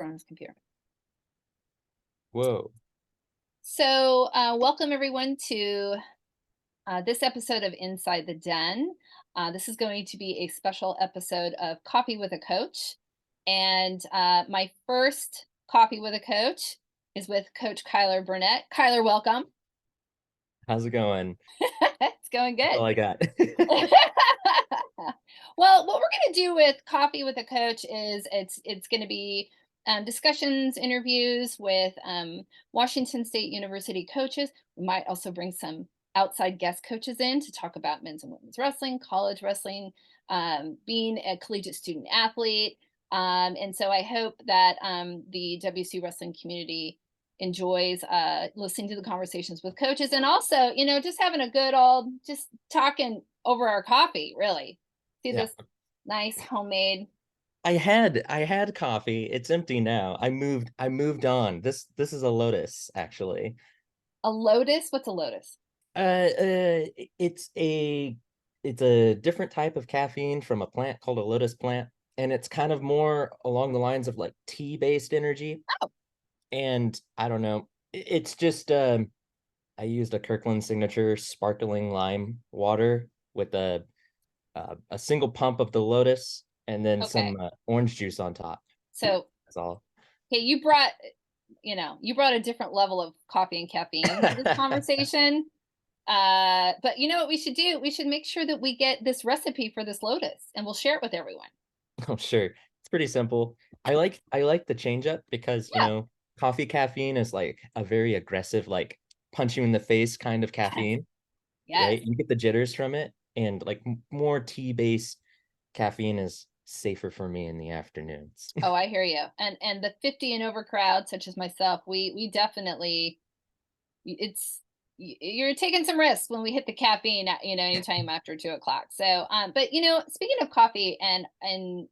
from his computer. Whoa. So, welcome everyone to this episode of Inside the Den. This is going to be a special episode of Coffee with a Coach. And my first Coffee with a Coach is with Coach Kyler Burnett. Kyler, welcome. How's it going? It's going That's all good. I got. Well, what we're going to do with Coffee with a Coach is it's going to be discussions, interviews with Washington State University coaches. We might also bring some outside guest coaches in to talk about men's and women's wrestling, college wrestling, being a collegiate student athlete. And so I hope that the WC wrestling community enjoys listening to the conversations with coaches, and also, just having a good old, just talking over our coffee, really. See Yeah. this nice homemade. I had coffee. It's empty now. I moved on. This is a Lotus, actually. A lotus? What's a lotus? It's a different type of caffeine from a plant called a lotus plant, and it's kind of more along the lines of like tea-based energy. Oh, And I don't know. It's just I used a Kirkland signature sparkling lime water with a single pump of the Lotus and then okay. some orange juice on top. So, That's all. okay, you brought a different level of coffee and caffeine to this conversation. But you know what we should do? We should make sure that we get this recipe for this lotus, and we'll share it with everyone. Oh, sure. It's pretty simple. I like the change up because, Yeah. coffee caffeine is like a very aggressive, like punch you in the face kind of Yes. caffeine, Yes. right? You get the jitters from it, and like more tea-based caffeine is safer for me in the afternoons. Oh, I hear you. And the 50 and over crowd, such as myself, we definitely, it's you're taking some risks when we hit the caffeine at, anytime after 2 o'clock. So but speaking of coffee and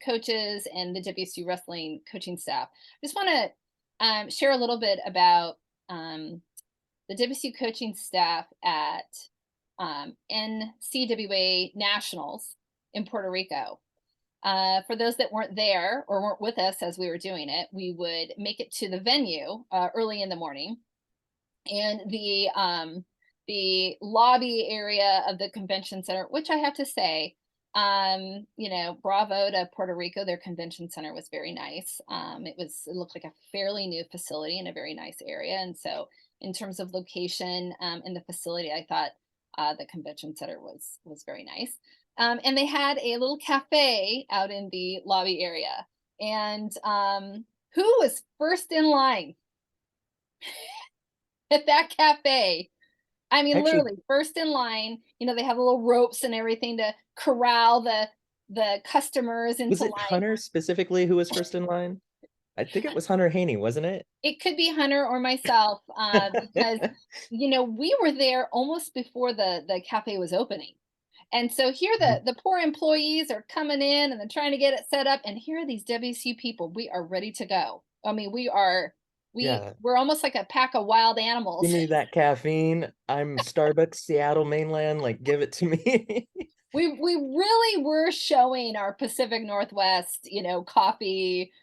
coaches and the WSU wrestling coaching staff, I just want to share a little bit about the WSU coaching staff at NCWA Nationals in Puerto Rico. For those that weren't there or weren't with us as we were doing it, we would make it to the venue early in the morning, and the lobby area of the convention center, which I have to say, bravo to Puerto Rico. Their convention center was very nice. It looked like a fairly new facility in a very nice area, and so in terms of location and the facility, I thought the convention center was very nice. And they had a little cafe out in the lobby area, and who was first in line at that cafe? I mean, Actually, literally first in line. They have little ropes and everything to corral the customers was into it line. Hunter specifically who was first in line? I think it was Hunter Haney, wasn't it? It could be Hunter or myself, because we were there almost before the cafe was opening. And so here the poor employees are coming in and they're trying to get it set up. And here are these WC people. We are ready to go. I mean, Yeah. we're almost like a pack of wild Give animals. me that caffeine. I'm Starbucks, Seattle mainland. Like, give it to me. We really were showing our Pacific Northwest, coffee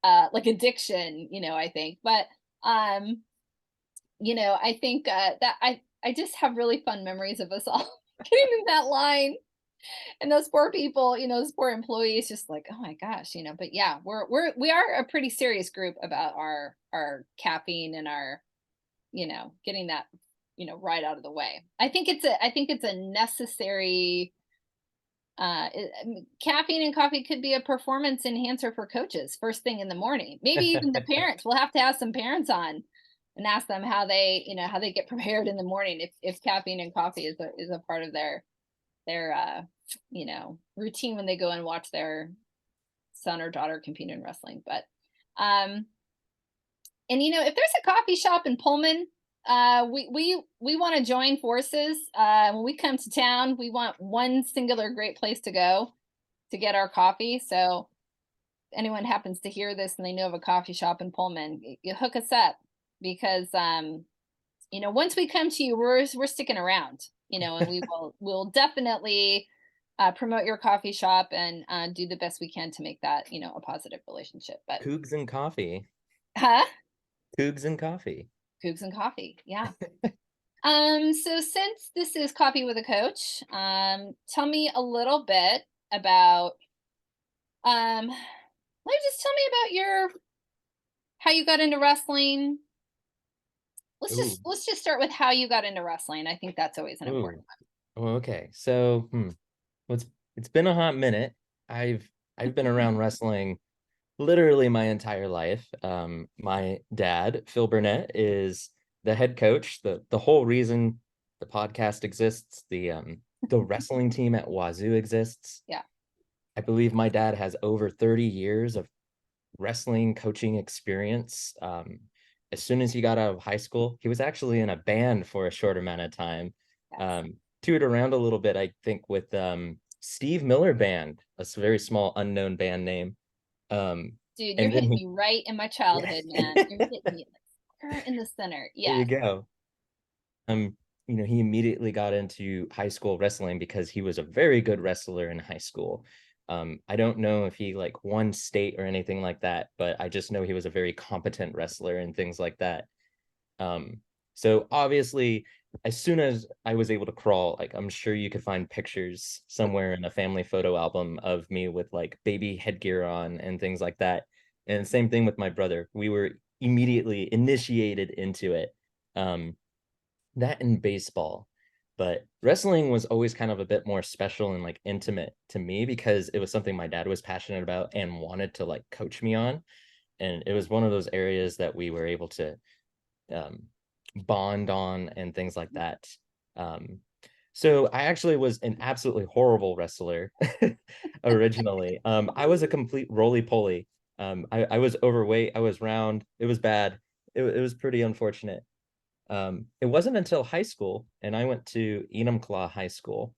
like addiction, I think. But I think that I just have really fun memories of us all getting in that line, and those poor people, those poor employees, just like, oh my gosh. But yeah, we are a pretty serious group about our caffeine and our, getting that, right out of the way. I think it's a necessary caffeine and coffee could be a performance enhancer for coaches first thing in the morning. Maybe even the parents. We'll have to ask some parents on and ask them how they get prepared in the morning if caffeine and coffee is a part of their routine when they go and watch their son or daughter compete in wrestling. But um and if there's a coffee shop in Pullman, we want to join forces. When we come to town, we want one singular great place to go to get our coffee. So if anyone happens to hear this and they know of a coffee shop in Pullman, you hook us up, because once we come to you, we're sticking around. And we'll definitely promote your coffee shop and do the best we can to make that a positive relationship. But Cougs and coffee. Huh? Cougs and coffee. Coogs and coffee. Yeah. So since this is Coffee with a Coach, tell me a little bit about like just tell me about your how you got into wrestling. Ooh, Let's just start with how you got into wrestling. I think that's always an important ooh. Well, okay. So, well, it's been a hot minute. I've I've been around wrestling literally my entire life. My dad, Phil Burnett, is the head coach. The whole reason the podcast exists, the wrestling team at Wazoo exists. Yeah. I believe my dad has over 30 years of wrestling coaching experience. As soon as he got out of high school, he was actually in a band for a short amount of time. Yes. Toured around a little bit, I think, with Steve Miller Band, a very small unknown band name. Um, Dude, you're and then hitting he, me right in my yeah, childhood, man. You're hitting me right in the center. there you Yes. go. Um, he immediately got into high school wrestling because he was a very good wrestler in high school. I don't know if he like won state or anything like that, but I just know he was a very competent wrestler and things like that. Um, so obviously, as soon as I was able to crawl, like I'm sure you could find pictures somewhere in a family photo album of me with like baby headgear on and things like that. And same thing with my brother. We were immediately initiated into it. Um, that in baseball. But wrestling was always kind of a bit more special and like intimate to me because it was something my dad was passionate about and wanted to like coach me on. And it was one of those areas that we were able to um, bond on and things like that. Um, so I actually was an absolutely horrible wrestler originally. I was a complete roly poly. I was overweight. I was round. It was bad. It was pretty unfortunate. It wasn't until high school, and I went to Enumclaw High School.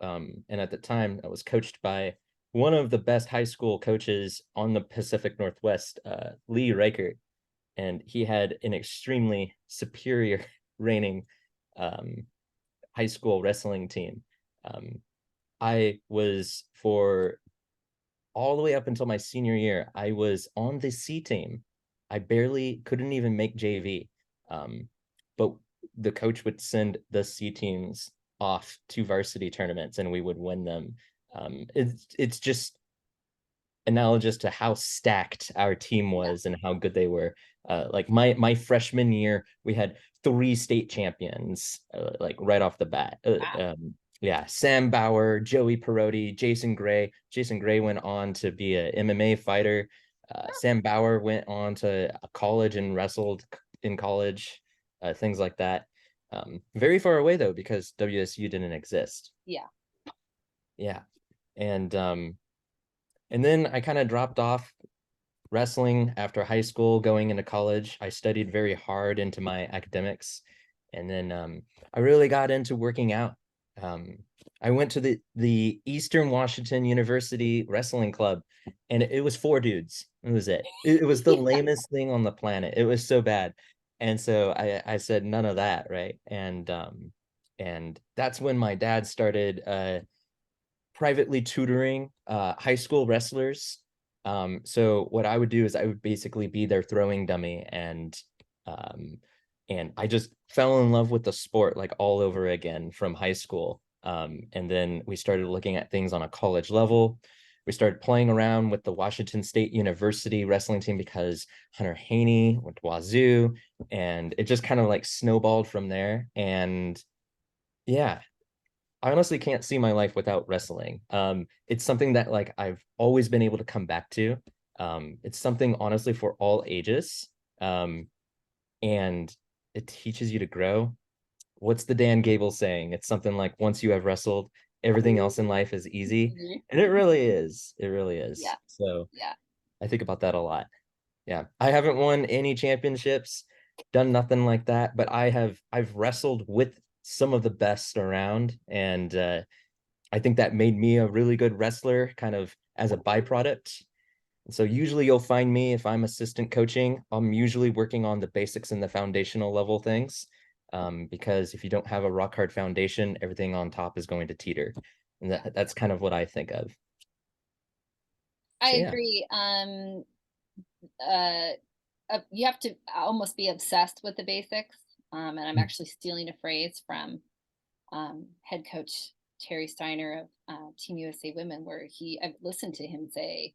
And at the time, I was coached by one of the best high school coaches on the Pacific Northwest, Lee Reichert, and he had an extremely superior reigning um, high school wrestling team. Um, I was for all the way up until my senior year, I was on the C team. I barely couldn't even make JV. But the coach would send the C teams off to varsity tournaments and we would win them. It's just analogous to how stacked our team Yeah. was and how good they were. Like my freshman year, we had 3 state champions, like right off the bat. Wow. Yeah, Sam Bauer, Joey Perotti, Jason Gray. Jason Gray went on to be a MMA fighter. Sam Bauer went on to college and wrestled in college, things like that. Very far away though, because WSU didn't exist. Yeah. Yeah, and then I kind of dropped off wrestling after high school, going into college. I studied very hard into my academics, and then I really got into working out. Um, I went to the Eastern Washington University Wrestling Club, and it was 4 dudes. It was it. It was the Yeah. lamest thing on the planet. It was so bad, and so I said none of that, right? And that's when my dad started privately tutoring high school wrestlers. So what I would do is I would basically be their throwing dummy, um, and I just fell in love with the sport like all over again from high school. And then we started looking at things on a college level. We started playing around with the Washington State University wrestling team because Hunter Haney went to Wazoo, and it just kind of like snowballed from there. And yeah, I honestly can't see my life without wrestling. It's something that like I've always been able to come back to. It's something honestly for all ages. Um, and it teaches you to grow. What's the Dan Gable saying? It's something like once you have wrestled, everything else in life is easy. Mhm. And it really is. It really Yeah. is. So Yeah. I think about that a lot. Yeah. I haven't won any championships, done nothing like that, but I've wrestled with some of the best around, and I think that made me a really good wrestler kind of as a byproduct. So usually you'll find me if I'm assistant coaching, I'm usually working on the basics and the foundational level things. Because if you don't have a rock hard foundation, everything on top is going to teeter. And that's kind of what I think of. I So yeah. agree. Uh, you have to almost be obsessed with the basics. And I'm actually stealing a phrase from head coach Terry Steiner of Team USA Women, where I've listened to him say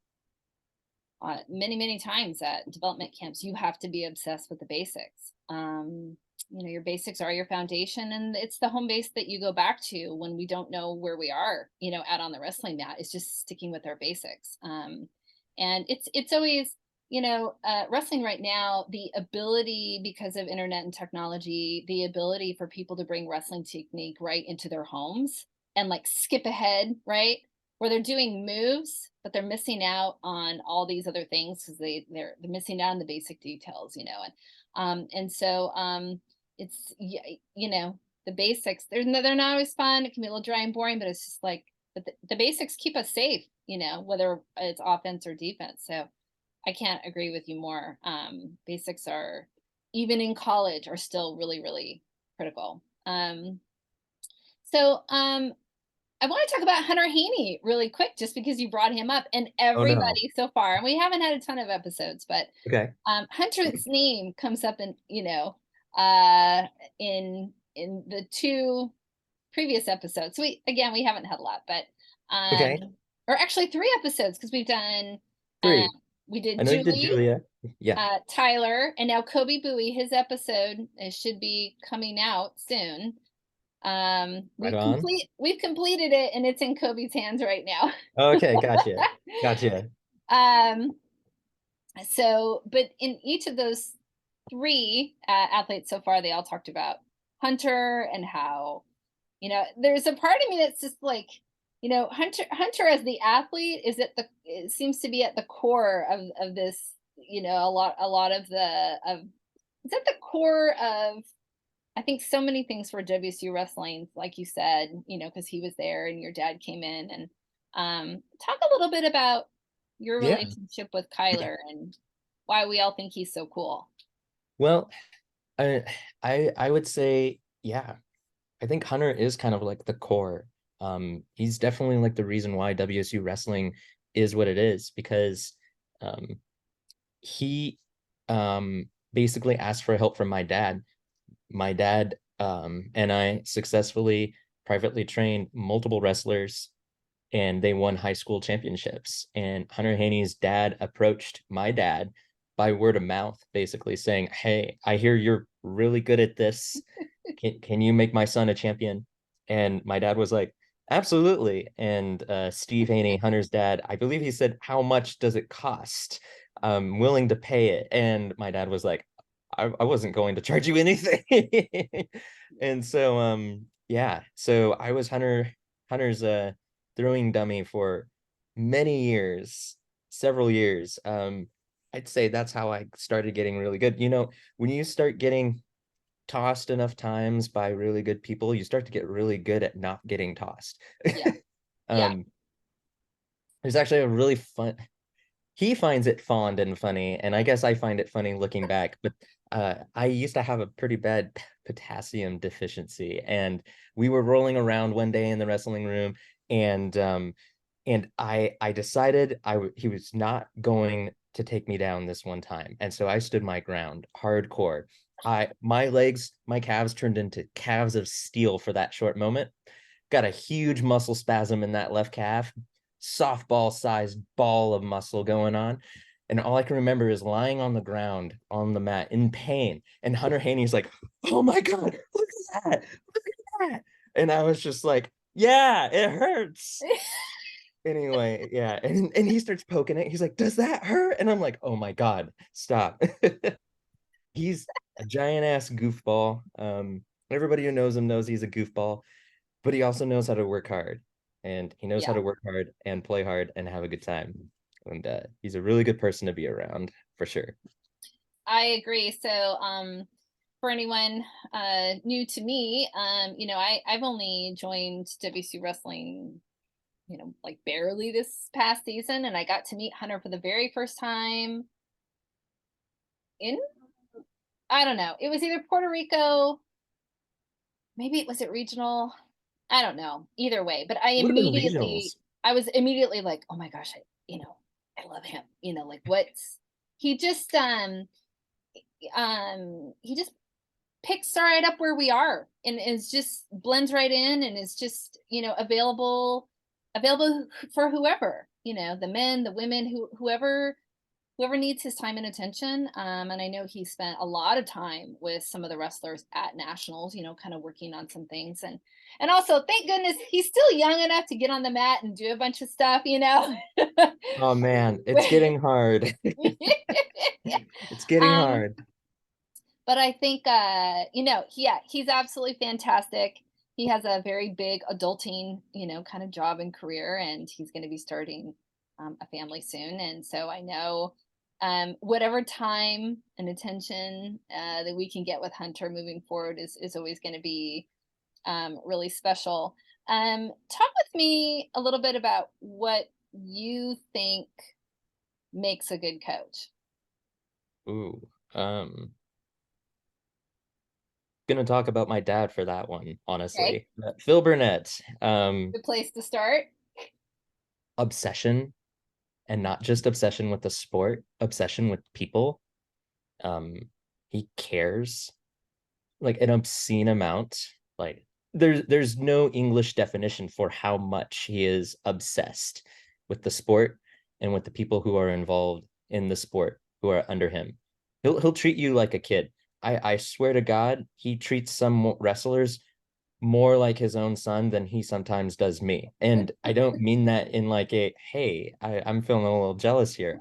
many, many times at development camps, you have to be obsessed with the basics. Your basics are your foundation, and it's the home base that you go back to when we don't know where we are, out on the wrestling mat. It's just sticking with our basics. And it's always, wrestling right now, the ability, because of internet and technology, the ability for people to bring wrestling technique right into their homes and like skip ahead, right? Where they're doing moves, but they're missing out on all these other things because they're missing out on the basic details, and so it's the basics. They're not always fun. It can be a little dry and boring, but it's just like, but the basics keep us safe, whether it's offense or defense. So I can't agree with you more. Basics are, even in college, are still really, really critical. So I want to talk about Hunter Haney really quick, just because you brought him up, and Oh no. everybody so far, and we haven't had a ton of episodes, but Okay. Hunter's name comes up in, in the two previous episodes. So we haven't had a lot, but Okay. or actually 3 episodes, because we've done um, 3. we I did know you did Julie, Julia. Yeah. Tyler, and now Kobe Bowie. His episode should be coming out soon. Right on. We've completed it, and it's in Kobe's hands right now. Okay, gotcha. Gotcha. um, but in each of those 3 athletes so far, they all talked about Hunter and how, there's a part of me that's just like, Hunter as the athlete it seems to be at the core of this, a lot of it's at the core of, I think, so many things for WSU wrestling, like you said, because he was there and your dad came in, and talk a little bit about your Yeah. relationship with Kyler and why we all think he's so cool. Well, I I would say, yeah, I think Hunter is kind of like the core. He's definitely like the reason why WSU wrestling is what it is, because um he basically asked for help from my dad. My dad and I successfully privately trained multiple wrestlers, and they won high school championships. And Hunter Haney's dad approached my dad by word of mouth, basically saying, "Hey, I hear you're really good at this. Can you make my son a champion?" And my dad was like, "Absolutely." And Steve Haney, Hunter's dad, I believe he said, "How much does it cost? I'm willing to pay it." And my dad was like, I wasn't going to charge you anything." And so yeah, so I was Hunter's throwing dummy for many years, several years. I'd say that's how I started getting really good. When you start getting tossed enough times by really good people, you start to get really good at not getting tossed. Yeah. Yeah. um, there's actually a really fun. He finds it fond and funny, and I guess I find it funny looking back. But I used to have a pretty bad potassium deficiency, and we were rolling around one day in the wrestling room, and I decided he was not going to take me down this one time, and so I stood my ground hardcore. My calves turned into calves of steel for that short moment. Got a huge muscle spasm in that left calf, softball sized ball of muscle going on. And all I can remember is lying on the ground on the mat in pain. And Hunter Haney's like, "Oh my God, look at that. Look at that." And I was just like, "Yeah, it hurts." Anyway, yeah. And he starts poking it. He's like, "Does that hurt?" And I'm like, "Oh my God, stop." He's a giant ass goofball. Everybody who knows him knows he's a goofball, but he also knows how to work hard, and he knows how Yeah. to work hard and play hard and have a good time. And he's a really good person to be around for sure. I agree. So, for anyone new to me, I've only joined WC Wrestling, like barely this past season, and I got to meet Hunter for the very first time in, I don't know, it was either Puerto Rico, maybe it was at regional, I don't know. Either way, but Would have been regionals. I was immediately like, oh my gosh, I love him. Like, what's he just he just picks right up where we are and is just blends right in and is just, available for whoever, the men, the women, whoever needs his time and attention. And I know he spent a lot of time with some of the wrestlers at nationals, kind of working on some things. And also, thank goodness he's still young enough to get on the mat and do a bunch of stuff. Oh man, it's getting hard. It's getting um, hard. but I think yeah, he's absolutely fantastic. He has a very big adulting, kind of job and career, and he's going to be starting a family soon. And so I know whatever time and attention that we can get with Hunter moving forward is always going to be really special. Talk with me a little bit about what you think makes a good coach. Ooh. Gonna talk about my dad for that one, Okay, honestly. Phil Burnett. good place to start. Obsession, and not just obsession with the sport, obsession with people. Um, he cares like an obscene amount. Like there's no English definition for how much he is obsessed with the sport and with the people who are involved in the sport who are under him. He'll treat you like a kid. I swear to God, he treats some wrestlers more like his own son than he sometimes does me. And I don't mean that in like a hey, I'm feeling a little jealous here.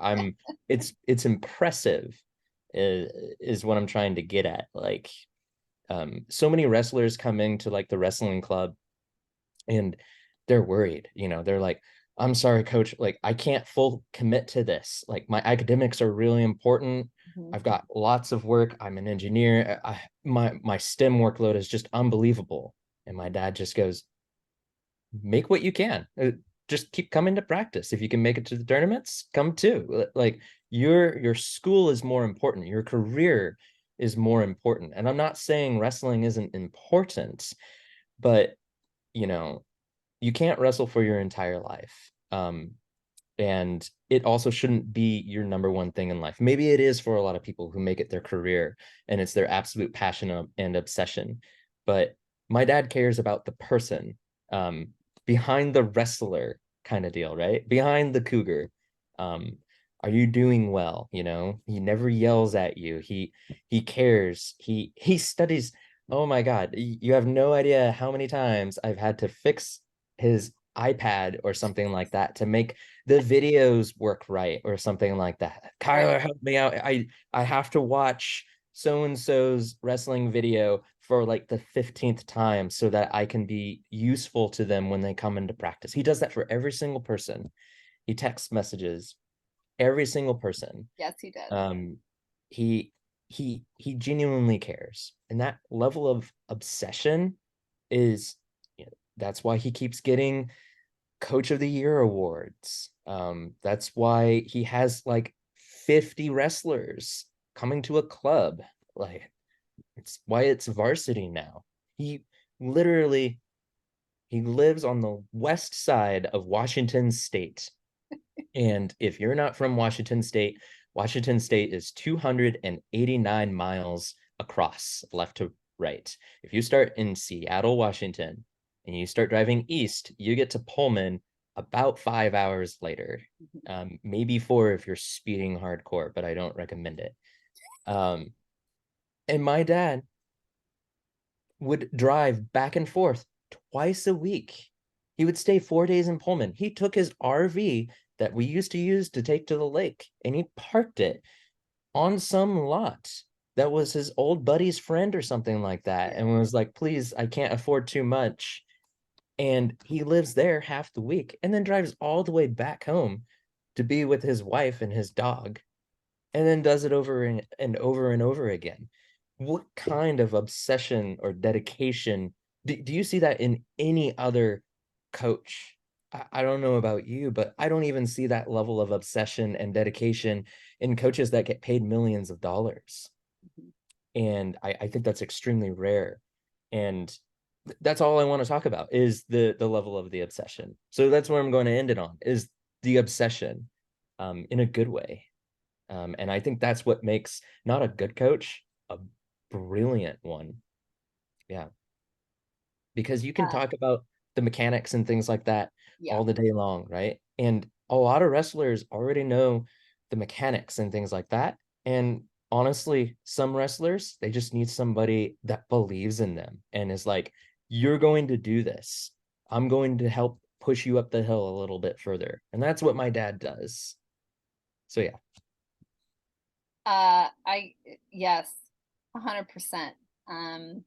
It's impressive is what I'm trying to get at. Like so many wrestlers come into like the wrestling club and they're worried, they're like, I'm sorry, coach, like I can't full commit to this. Like my academics are really important. Mhm. I've got lots of work. I'm an engineer. My STEM workload is just unbelievable. And my dad just goes, make what you can. Just keep coming to practice. If you can make it to the tournaments, come too. Like your school is more important. Your career is more important. And I'm not saying wrestling isn't important, but you know, you can't wrestle for your entire life. And it also shouldn't be your number one thing in life. Maybe it is for a lot of people who make it their career and it's their absolute passion and obsession. But my dad cares about the person um, behind the wrestler kind of deal, right? Behind the cougar. Um, are you doing well? He never yells at you. He cares. He studies. Oh my God, you have no idea how many times I've had to fix his iPad or something like that to make the videos work right or something like that. Right. Kyler, help me out. I have to watch so and so's wrestling video for like the 15th time so that I can be useful to them when they come into practice. He does that for every single person. He text messages every single person. Yes, he does. Um, he he genuinely cares, and that level of obsession is, that's why he keeps getting Coach of the Year awards. That's why he has like 50 wrestlers coming to a club. Like it's why it's varsity now. He literally he lives on the west side of Washington State. And if you're not from Washington State is 289 miles across, left to right. If you start in Seattle, Washington, and you start driving east, you get to Pullman about 5 hours later. Maybe four if you're speeding hardcore, but I don't recommend it. Um, and my dad would drive back and forth twice a week. He would stay 4 days in Pullman. He took his RV that we used to use to take to the lake and he parked it on some lot that was his old buddy's friend or something like that and was like, please, I can't afford too much. And he lives there half the week and then drives all the way back home to be with his wife and his dog and then does it over and over and over again. What kind of obsession or dedication do you see that in any other coach? I don't know about you, but I don't even see that level of obsession and dedication in coaches that get paid millions of dollars. Mhm. And I think that's extremely rare. And that's all I want to talk about is the level of the obsession. So that's where I'm going to end it on is the obsession in a good way. And I think that's what makes not a good coach a brilliant one. Yeah, because you can Uh, talk about the mechanics and things like that yeah. all the day long, right? And a lot of wrestlers already know the mechanics and things like that. And honestly, some wrestlers, they just need somebody that believes in them and is like, you're going to do this. I'm going to help push you up the hill a little bit further. And that's what my dad does. So yeah. I yes, 100%. Um,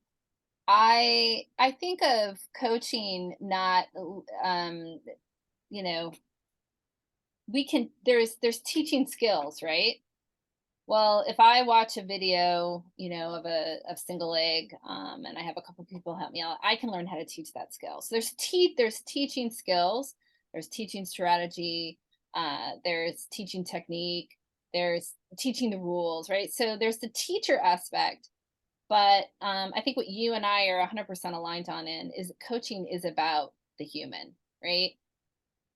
I think of coaching not you know, there's teaching skills, right? Well, if I watch a video, of a single leg, and I have a couple people help me out, I can learn how to teach that skill. So there's teaching skills, there's teaching strategy, there's teaching technique, there's teaching the rules, right? So there's the teacher aspect, but I think what you and I are 100% aligned on in is coaching is about the human, right?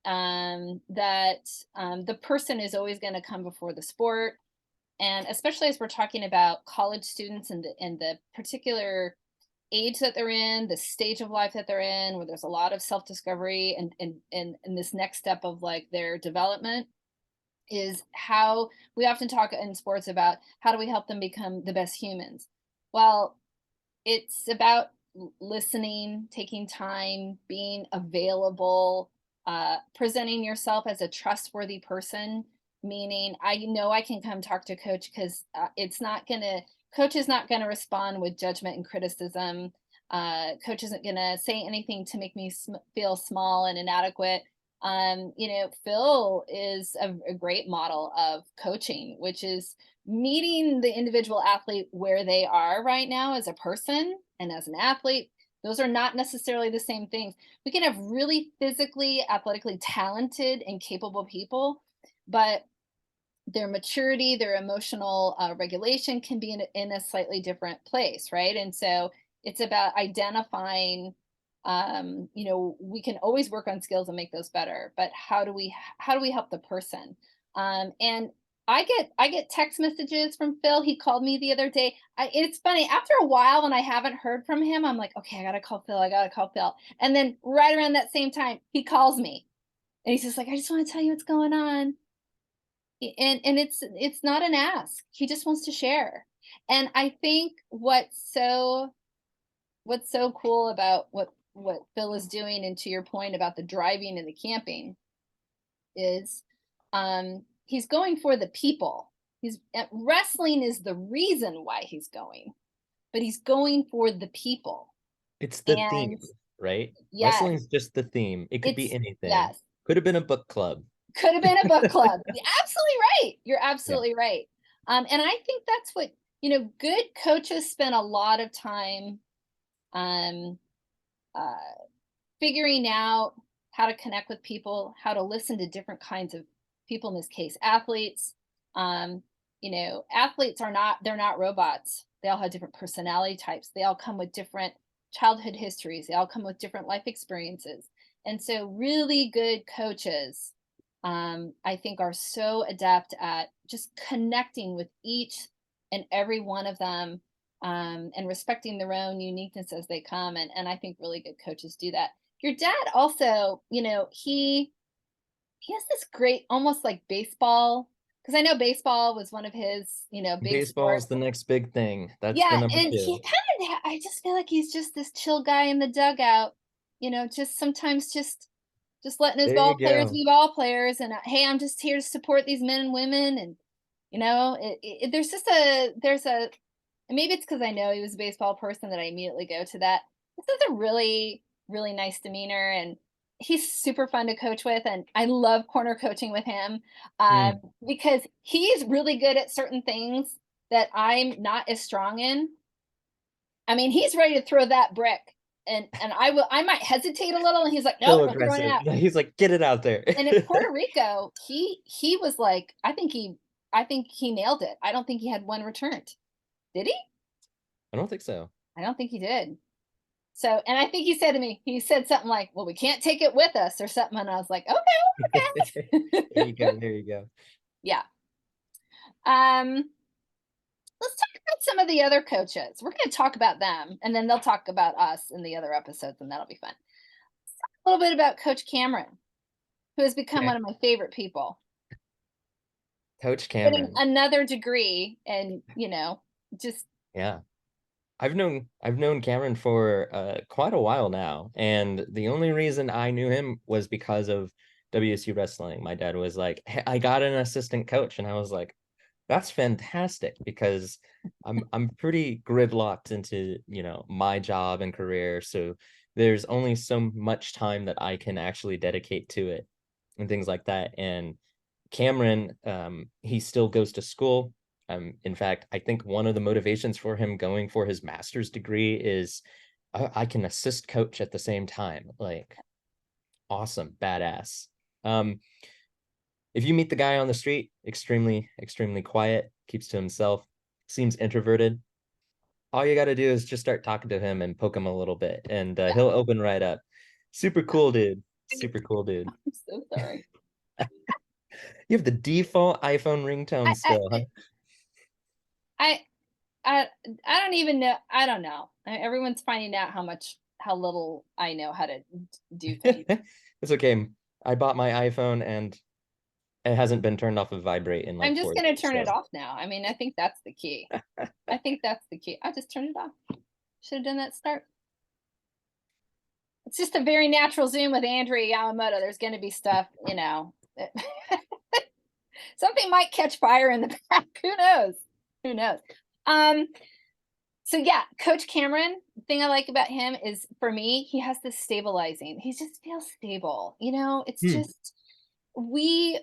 That the person is always going to come before the sport, and especially as we're talking about college students and the particular age that they're in, the stage of life that they're in, where there's a lot of self-discovery and this next step of like their development, is how we often talk in sports about how do we help them become the best humans. Well, it's about listening, taking time, being available, presenting yourself as a trustworthy person. Meaning, I know I can come talk to coach because coach is not gonna respond with judgment and criticism. Coach isn't gonna say anything to make me feel small and inadequate. Phil is a great model of coaching, which is meeting the individual athlete where they are right now as a person and as an athlete. Those are not necessarily the same things. We can have really physically, athletically talented and capable people, but their maturity, their emotional regulation can be in a slightly different place, right? And so it's about identifying. We can always work on skills and make those better, but how do we help the person? And I get text messages from Phil. He called me the other day. It's funny, after a while when I haven't heard from him, I'm like, okay, I gotta call Phil. I gotta call Phil. And then right around that same time, he calls me and he's just like, I just want to tell you what's going on. And it's not an ask. He just wants to share. And I think what's so cool about what Phil is doing, and to your point about the driving and the camping, is he's going for the people. Wrestling is the reason why he's going, but he's going for the people. It's the theme, And right? yes, Wrestling's just the theme. It could be it's anything. yes, Could have been a book club. could have been a book club. You're absolutely right. You're absolutely right. And I think that's what, good coaches spend a lot of time um, uh, figuring out how to connect with people, how to listen to different kinds of people, in this case, athletes. Athletes they're not robots. They all have different personality types. They all come with different childhood histories. They all come with different life experiences. And so really good coaches, I think, are so adept at just connecting with each and every one of them, and respecting their own uniqueness as they come. And I think really good coaches do that. Your dad also, he has this great, almost like baseball, because I know baseball was one of his, big Baseball is sports. the next big thing. That's the Yeah, number and two. he kind of, I just feel like he's just this chill guy in the dugout, just sometimes just letting his There you ball players go. be ball players, and hey, I'm just here to support these men and women. And there's just there's a maybe it's because I know he was a baseball person that I immediately go to that. This is a really, really nice demeanor, and he's super fun to coach with, and I love corner coaching with him, Mm. because he's really good at certain things that I'm not as strong in. I mean, he's ready to throw that brick, and I might hesitate a little, and he's like, nope, So we're throwing it aggressive. out. He's like, get it out there. And in Puerto Rico, he was like, I think he nailed it. I don't think he had one returned. Did he? I don't think so. I don't think he did. So, and I think he said something like, well, we can't take it with us or something. And I was like, There okay, you okay. go. There you go. Yeah. Let's talk about some of the other coaches. We're going to talk about them, and then they'll talk about us in the other episodes, and that'll be fun. A little bit about Coach Cameron, who has become Okay. one of my favorite people. Coach Getting Cameron. another degree, and just Yeah. I've known Cameron for quite a while now, and the only reason I knew him was because of WSU wrestling. My dad was like, "Hey, I got an assistant coach," and I was like, "That's fantastic," because I'm pretty gridlocked into, my job and career, so there's only so much time that I can actually dedicate to it and things like that. And Cameron, he still goes to school. In fact, I think one of the motivations for him going for his master's degree is I can assist coach at the same time. Like, awesome, badass. Um, if you meet the guy on the street, extremely, extremely quiet, keeps to himself, seems introverted. All you got to do is just start talking to him and poke him a little bit, and yeah. he'll open right up. Super cool, dude. Super cool, dude. I'm so sorry. You have the default iPhone ringtone I still, huh? I I I don't even know. I don't know. Everyone's finding out how little I know how to do things. It's okay. I bought my iPhone and it hasn't been turned off of vibrate in I'm like just 4 gonna years. turn it So off now. I mean, I think that's the key. I think that's the key. I just turned it off. Should have done that start. It's just a very natural Zoom with Andrea Yamamoto. There's going to be stuff, something might catch fire in the back. Who knows? Who knows? Um, so yeah, Coach Cameron, the thing I like about him is for me, he has this stabilizing. He just feels stable. It's hmm. just we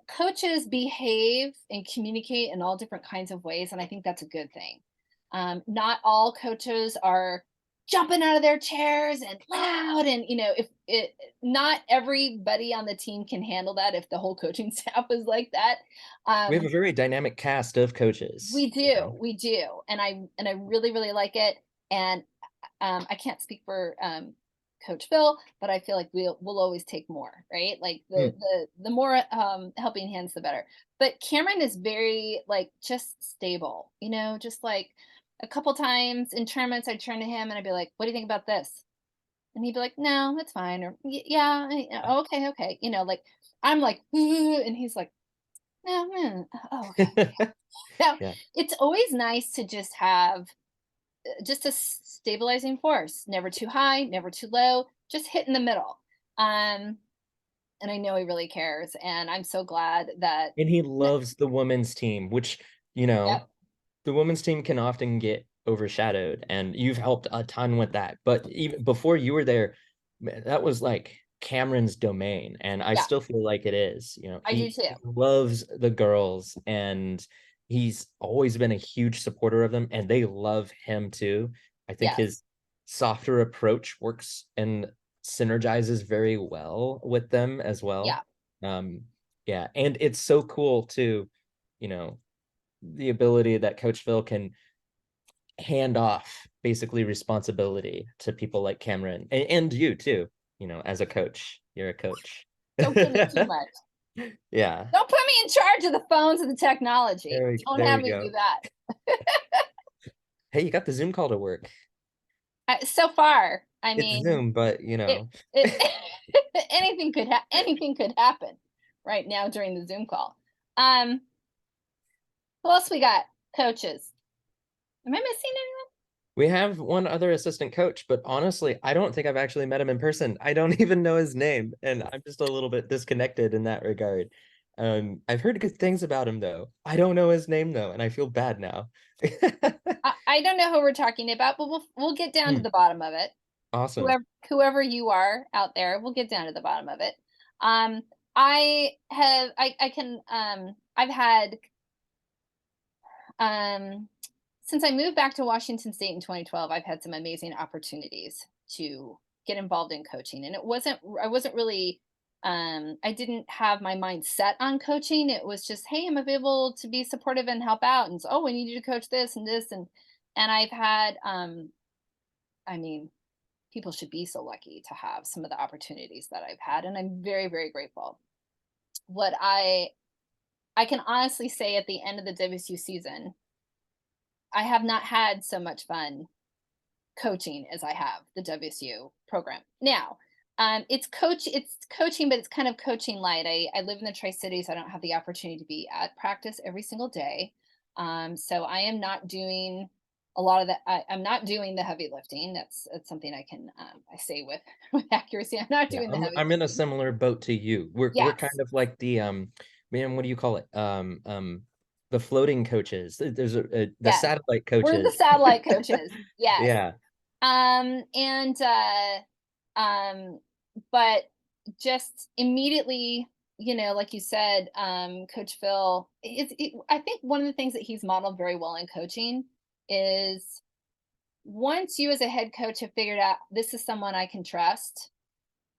coaches behave and communicate in all different kinds of ways, and I think that's a good thing. Not all coaches are jumping out of their chairs and loud, and if it not everybody on the team can handle that. If the whole coaching staff was like that, We have a um, very dynamic cast of coaches, we do, we do, and I really really like it. And I can't speak for Coach Phil, but I feel like we'll always take more, right? Like the Hmm. the more helping hands, the better. But Cameron is very like just stable, just like a couple times in tournaments, I'd turn to him and I'd be like, "What do you think about this?" And he'd be like, "No, that's fine," or "Yeah, okay, okay," like I'm like, and he's like, "No, oh, okay." Now Yeah. it's always nice to just have just a stabilizing force, never too high, never too low, just hit in the middle. Um, and I know he really cares, and I'm so glad that. And he n- loves the women's team, which, Yep, the women's team can often get overshadowed, and you've helped a ton with that. But even before you were there, man, that was like Cameron's domain, and I yeah, still feel like it is. I do He too. loves the girls, and he's always been a huge supporter of them, and they love him too. I think Yes, his softer approach works and synergizes very well with them as well. yeah, Um, yeah, and it's so cool too, you know, the ability that Coach Phil can hand off basically responsibility to people like Cameron and you too, as a coach. You're a coach. don't give me too much. Yeah. Don't put me in charge of the phones and the technology. Don't There have we me do go. that. Hey, you got the Zoom call to work. So far, I It's mean, Zoom, but it anything could happen right now during the Zoom call. Um, who else we got? Coaches. Am I missing anyone? we have one other assistant coach, but honestly, I don't think I've actually met him in person. I don't even know his name, and I'm just a little bit disconnected in that regard. I've heard good things about him though. I don't know his name though, and I feel bad now. I don't know who we're talking about, but we'll get down to Hmm, the bottom of it. awesome. Whoever you are out there, we'll get down to the bottom of it. Um, I can I've had um since I moved back to Washington State in 2012, I've had some amazing opportunities to get involved in coaching. And I wasn't really I didn't have my mind set on coaching. It was just, hey, I'm available to be supportive and help out. And so, oh, we need you to coach this and this. And I've had I mean, people should be so lucky to have some of the opportunities that I've had. And I'm very, very grateful. What I I can honestly say at the end of the WSU season, I have not had so much fun coaching as I have the WSU program. Now, it's coaching, but it's kind of coaching light. I live in the Tri-Cities. I don't have the opportunity to be at practice every single day. So I am not doing a lot of that. I'm not doing the heavy lifting. That's something I can I say with with accuracy. I'm not Yeah, doing the I'm heavy I'm in a lifting. similar boat to you. We're Yes, kind of like the man, what do you call it? The floating coaches. There's the yes. satellite We're the coaches. satellite coaches. Yes. Yeah. And um, but just immediately, like you said, Coach Phil, I think one of the things that he's modeled very well in coaching is once you as a head coach have figured out this is someone I can trust,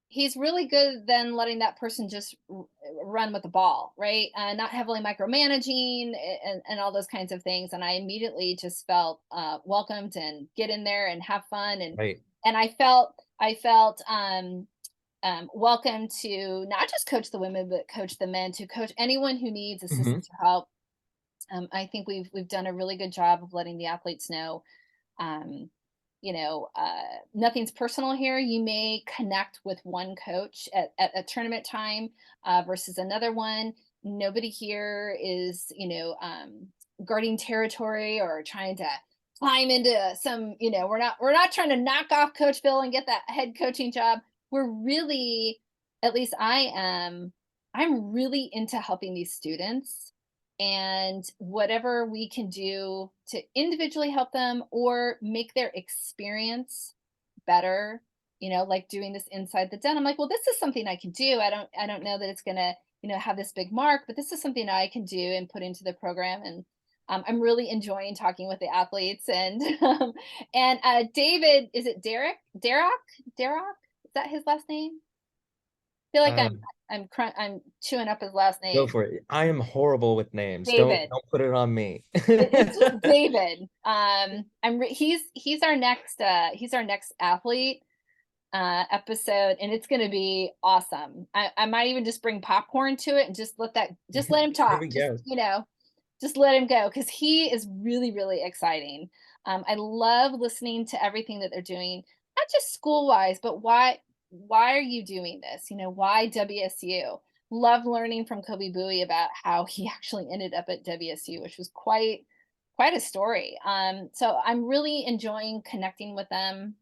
he's really good then letting that person just run with the ball, right? Not heavily micromanaging and all those kinds of things. And I immediately just felt welcomed and get in there and have fun. Right. And I felt welcome to not just coach the women, but coach the men, to coach anyone who needs Hmm. assistance or help. I think we've done a really good job of letting the athletes know um, nothing's personal here. You may connect with one coach at a tournament time versus another one. Nobody here is, guarding territory or trying to climb into some, we're not trying to knock off Coach Bill and get that head coaching job. We're really, at least I am, I'm really into helping these students, and whatever we can do to individually help them or make their experience better, like doing this inside the den. I'm like, well, this is something I can do. I don't know that it's going to, have this big mark, but this is something I can do and put into the program. And I'm really enjoying talking with the athletes. And David, is it Derek, is that his last name? I feel like i'm Um, i'm I'm chewing up his last Go name. for it. I am horrible with names. Don't David. don't put it on me. It's just David. He's our next athlete episode, and it's gonna be awesome. I might even just bring popcorn to it and just let him There talk. we go. Just let him go because he is really, really exciting. I love listening to everything that they're doing, not just school wise, but why are you doing this? Why WSU? Love learning from Kobe Bowie about how he actually ended up at WSU, which was quite a story. So I'm really enjoying connecting with them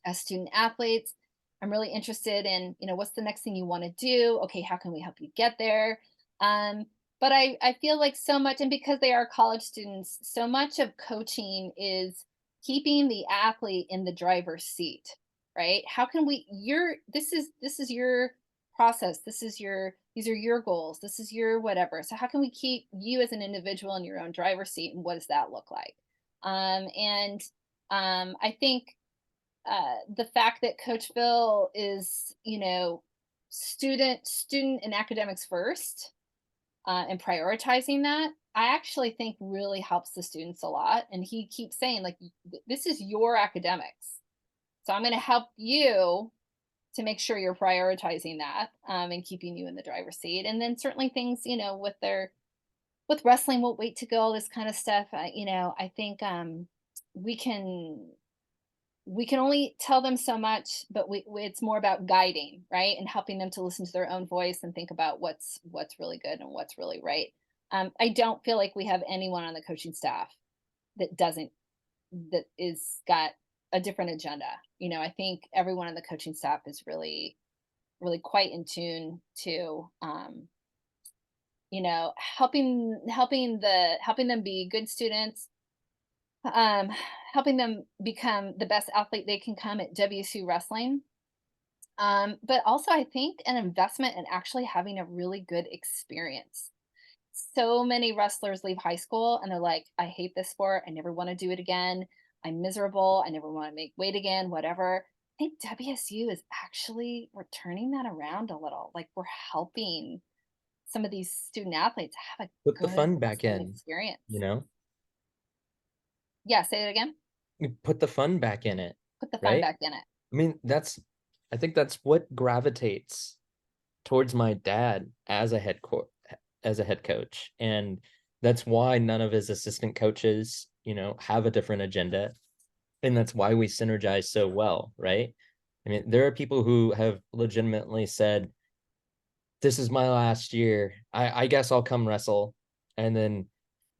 as student athletes. I'm really interested in, what's the next thing you want to do? Okay, how can we help you get there? Um, but I feel like so much, and because they are college students, so much of coaching is keeping the athlete in the driver's seat, right? How can we your this is your process. These are your goals. This is your whatever. So how can we keep you as an individual in your own driver's seat, and what does that look like? And I think the fact that Coach Phil is, student and academics first, and prioritizing that, I actually think really helps the students a lot. And he keeps saying, like, this is your academics. So I'm going to help you to make sure you're prioritizing that, and keeping you in the driver's seat. And then certainly things, with wrestling, what weight to go, all this kind of stuff. I think we can we can only tell them so much, but it's more about guiding, right, and helping them to listen to their own voice and think about what's really good and what's really right. I don't feel like we have anyone on the coaching staff that doesn't that is got a different agenda. I think everyone on the coaching staff is really, really quite in tune to, helping them be good students, um, helping them become the best athlete they can come at WSU wrestling. But also, I think an investment in actually having a really good experience. So many wrestlers leave high school and they're like, I hate this sport. I never want to do it again. I'm miserable. I never want to make weight again, whatever. I think WSU is actually, we're turning that around a little. Like, we're helping some of these student athletes have a Put the good fun back wrestling in, experience. you know? Yeah, say it again. You put the fun back in it, Put the fun right? back in it. I mean, I think that's what gravitates towards my dad as a as a head coach. And that's why none of his assistant coaches, have a different agenda. And that's why we synergize so well, right? I mean, there are people who have legitimately said, this is my last year. I guess I'll come wrestle. And then,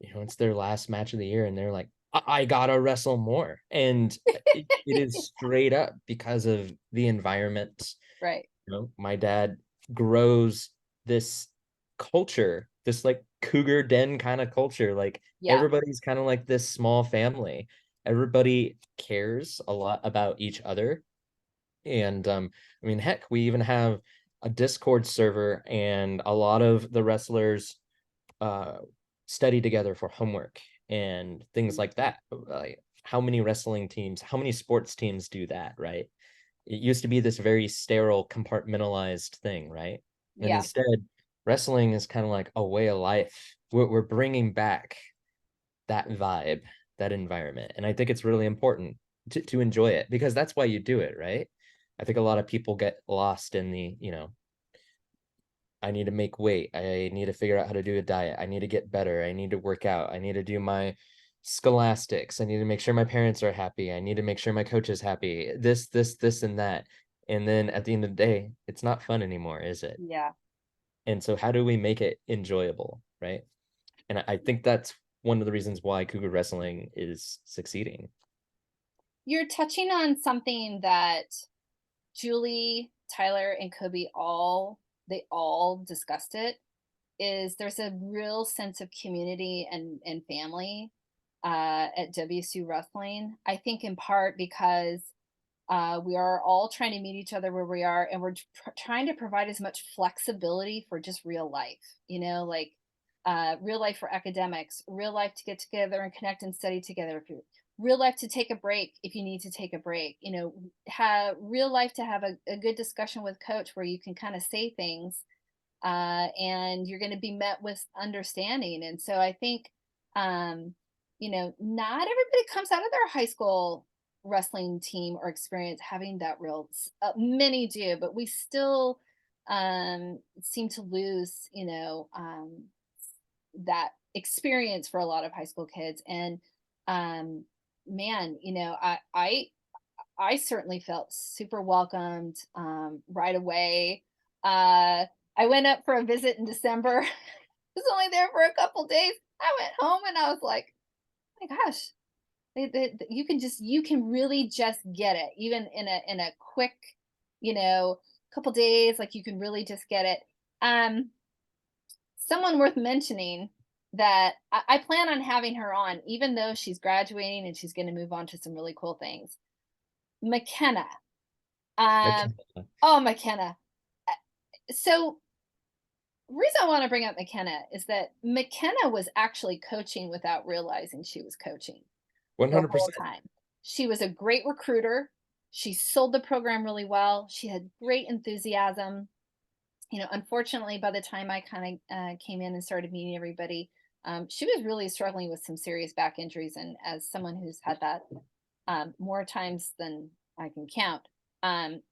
it's their last match of the year, and they're like, I gotta wrestle more. And it is straight up because of the environment. Right. My dad grows this culture, this like cougar den kind of culture. Like Yeah. everybody's kind of like this small family. Everybody cares a lot about each other. And I mean, heck, we even have a Discord server, and a lot of the wrestlers uh study together for homework and things like that. Like how many wrestling teams, how many sports teams do that, right? It used to be this very sterile, compartmentalized thing, right? And Yeah. instead, wrestling is kind of like a way of life. We're bringing back that vibe, that environment. And I think it's really important to enjoy it, because that's why you do it, right? I think a lot of people get lost in the, I need to make weight. I need to figure out how to do a diet. I need to get better. I need to work out. I need to do my scholastics. I need to make sure my parents are happy. I need to make sure my coach is happy. This, and that. And then at the end of the day, it's not fun anymore, is it? Yeah. And so how do we make it enjoyable, right? And I think that's one of the reasons why Cougar Wrestling is succeeding. You're touching on something that Julie, Tyler, and Kobe all discussed it, is there's a real sense of community and family at WSU Wrestling. I think in part because we are all trying to meet each other where we are, and we're trying to provide as much flexibility for just real life, like real life for academics, real life to get together and connect and study together. If you real life to take a break if you need to take a break, have real life to have a good discussion with coach where you can kind of say things and you're going to be met with understanding. And so I think, not everybody comes out of their high school wrestling team or experience having that real. Many do, but we still seem to lose, that experience for a lot of high school kids. And um, man, I certainly felt super welcomed right away. I went up for a visit in December. I was only there for a couple days. I went home and I was like, oh my gosh, you can really just get it, even in a quick, couple days. Like you can really just get it. Um, Someone worth mentioning that I plan on having her on, even though she's graduating and she's going to move on to some really cool things. McKenna. Okay. Oh, McKenna. So the reason I want to bring up McKenna is that McKenna was actually coaching without realizing she was coaching the whole 100%. time. She was a great recruiter. She sold the program really well. She had great enthusiasm. Unfortunately, by the time I kind of came in and started meeting everybody, she was really struggling with some serious back injuries. And as someone who's had that more times than I can count,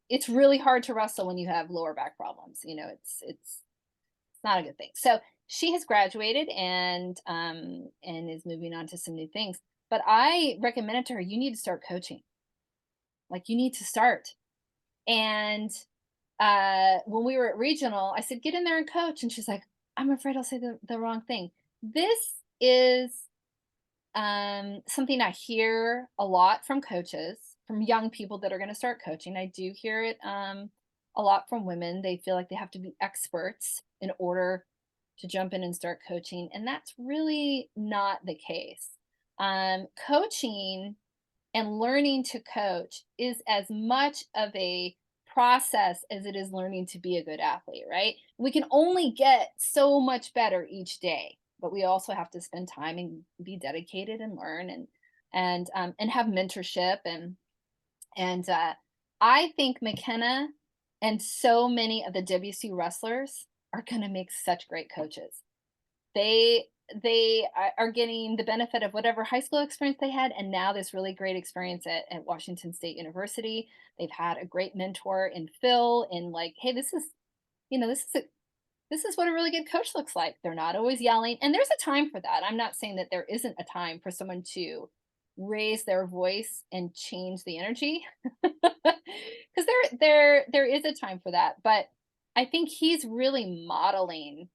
it's really hard to wrestle when you have lower back problems. It's not a good thing. So she has graduated and is moving on to some new things. But I recommended to her, you need to start coaching. Like you need to start. And when we were at regional, I said, get in there and coach. And she's like, I'm afraid I'll say the wrong thing. This is something I hear a lot from coaches, from young people that are going to start coaching. I do hear it a lot from women. They feel like they have to be experts in order to jump in and start coaching. And that's really not the case. Coaching and learning to coach is as much of a process as it is learning to be a good athlete, right? We can only get so much better each day, but we also have to spend time and be dedicated and learn and have mentorship and I think McKenna and so many of the WC wrestlers are going to make such great coaches. They are getting the benefit of whatever high school experience they had, and now this really great experience at Washington State University. They've had a great mentor in Phil, and like, hey, this is This is what a really good coach looks like. They're not always yelling. And there's a time for that. I'm not saying that there isn't a time for someone to raise their voice and change the energy. Because there is a time for that. But I think he's really modeling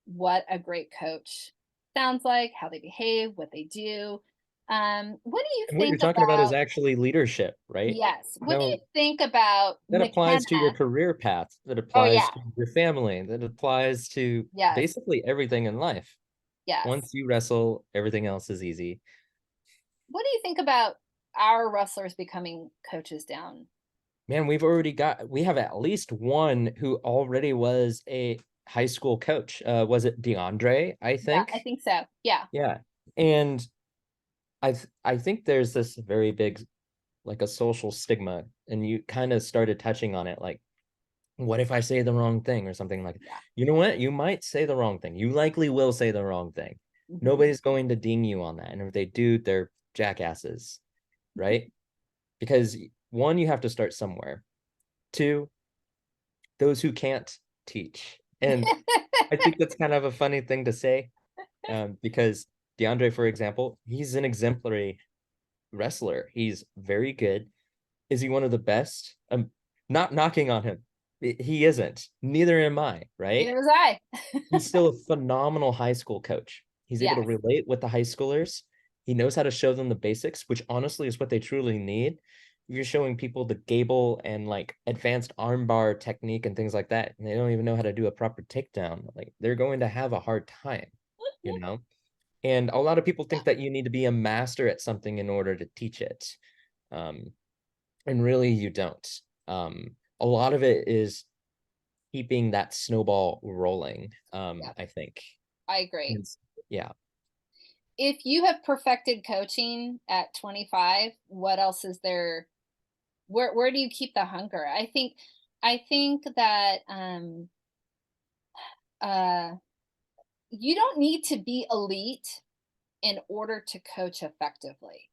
what a great coach sounds like, how they behave, what they do. What do you And what you're think talking about is about, actually leadership, right? yes, what do you No, think about that McKenna? applies to your career path, that Oh, applies yeah. to your family, that applies to Yes. basically everything in life. Yes. Once you wrestle, everything else is easy. What do you think about our wrestlers becoming coaches down? Man, we have at least one who already was a high school coach. Was it DeAndre, I Yeah, think? I think so. Yeah. Yeah. And I think there's this very big, like, a social stigma, and you kind of started touching on it, like, what if I say the wrong thing or something? Like, Yeah. you know what? You might say the wrong thing. You likely will say the wrong thing. Mhm. Nobody's going to ding you on that. And if they do, they're jackasses, right? Because one, you have to start somewhere. Two, those who can't teach. And I think that's kind of a funny thing to say, because DeAndre, for example, he's an exemplary wrestler. He's very good. Is he one of the best? Not knocking on him. He isn't. Neither am I, right? Neither was I. He's still a phenomenal high school coach. He's able to Yes. relate with the high schoolers. He knows how to show them the basics, which honestly is what they truly need. You're showing people the gable and like advanced armbar technique and things like that, and they don't even know how to do a proper takedown. Like, they're going to have a hard time, you know? And a lot of people think that you need to be a master at something in order to teach it. Um, and really you don't. A lot of it is keeping that snowball rolling, Yeah, I think. I agree. It's, yeah. If you have perfected coaching at 25, what else is there? Where do you keep the hunger? I think that uh you don't need to be elite in order to coach effectively.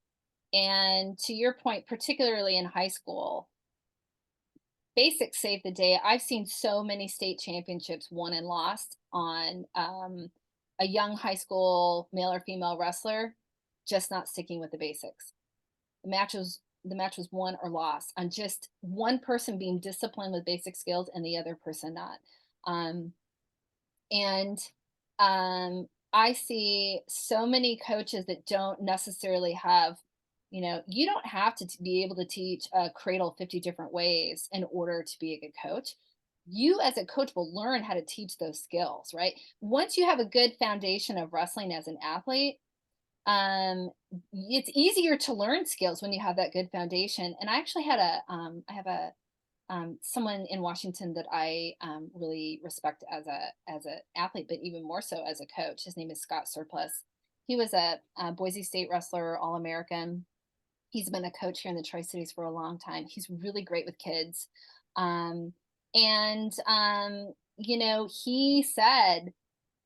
And to your point, particularly in high school, basics save the day. I've seen so many state championships won and lost on a young high school male or female wrestler just not sticking with the basics. The match was won or lost on just one person being disciplined with basic skills and the other person not. Um, and I see so many coaches that don't necessarily have, you don't have to be able to teach a cradle 50 different ways in order to be a good coach. You, as a coach, will learn how to teach those skills, right? Once you have a good foundation of wrestling as an athlete, um it's easier to learn skills when you have that good foundation. And I actually had I have a someone in Washington that I really respect as a athlete, but even more so as a coach. His name is Scott Surplus. He was a Boise State wrestler, All American. He's been a coach here in the Tri Cities for a long time. He's really great with kids, um, and he said,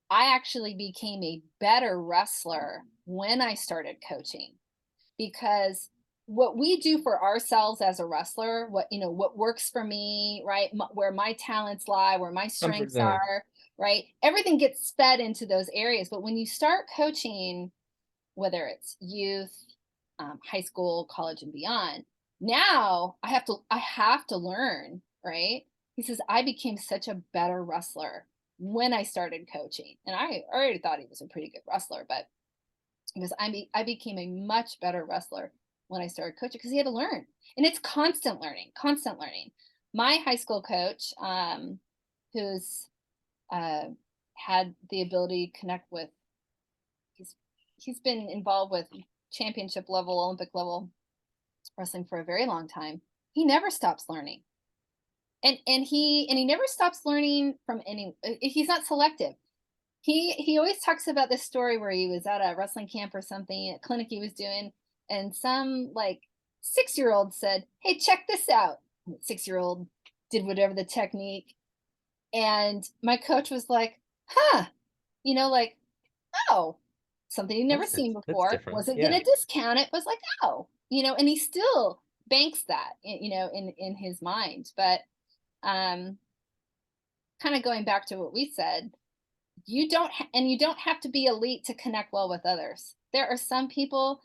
I actually became a better wrestler when I started coaching, because what we do for ourselves as a wrestler, what works for me, right? Where my talents lie, where my Comfort strengths zone. are, right? Everything gets fed into those areas. But when you start coaching, whether it's youth, high school, college, and beyond, now I have to learn, right? He says I became such a better wrestler when I started coaching, and I already thought he was a pretty good wrestler, but because I became a much better wrestler when I started coaching, because he had to learn, and it's constant learning, constant learning. My high school coach, who's uh, had the ability to connect with, he's he's been involved with championship level, Olympic level wrestling for a very long time. He never stops learning, and he never stops learning from any. He's not selective. He always talks about this story where he was at a wrestling camp or something, a clinic he was doing, and some like 6-year-old said, "Hey, check this out." 6-year-old did whatever the technique, and my coach was like, "Huh," like, "Oh, something he'd never seen That's before." different. Wasn't Yeah. gonna discount it. Was like, "Oh," and he still banks that, in his mind. But um, kind of going back to what we said, you don't have to be elite to connect well with others. There are some people,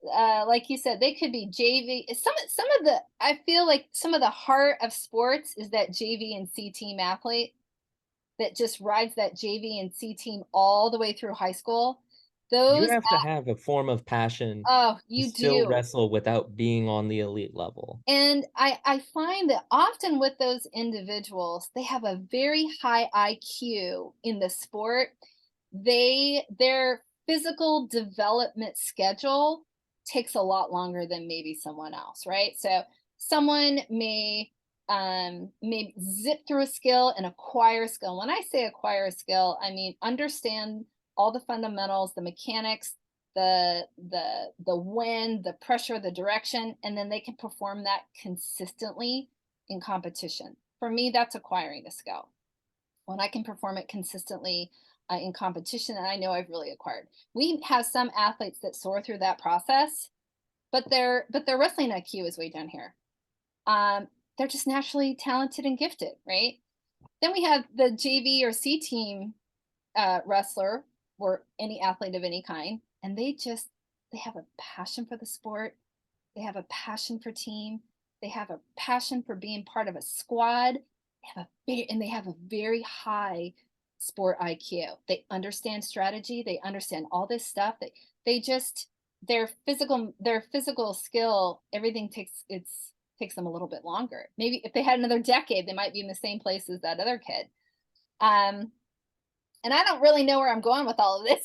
like you said, they could be JV. Some of the I feel like some of the heart of sports is that JV and C team athlete that just rides that JV and C team all the way through high school. You Those have to have a form of passion Oh, to you still do. wrestle without being on the elite level. And I find that often with those individuals, they have a very high IQ in the sport. Their physical development schedule takes a lot longer than maybe someone else, right? So someone may zip through a skill and acquire a skill. When I say acquire a skill, I mean understand all the fundamentals, the mechanics, the wind, the pressure, the direction, and then they can perform that consistently in competition. For me, that's acquiring a skill. When I can perform it consistently in competition, and I know I've really acquired. We have some athletes that soar through that process, but their wrestling IQ is way down here. Um, they're just naturally talented and gifted, right? Then we have the JV or C team wrestler or any athlete of any kind, and they have a passion for the sport. They have a passion for team. They have a passion for being part of a squad. And they have a very high sport IQ. They understand strategy. They understand all this stuff. They just their physical skill. Everything takes them a little bit longer. Maybe if they had another decade, they might be in the same place as that other kid. Um, and I don't really know where I'm going with all of this.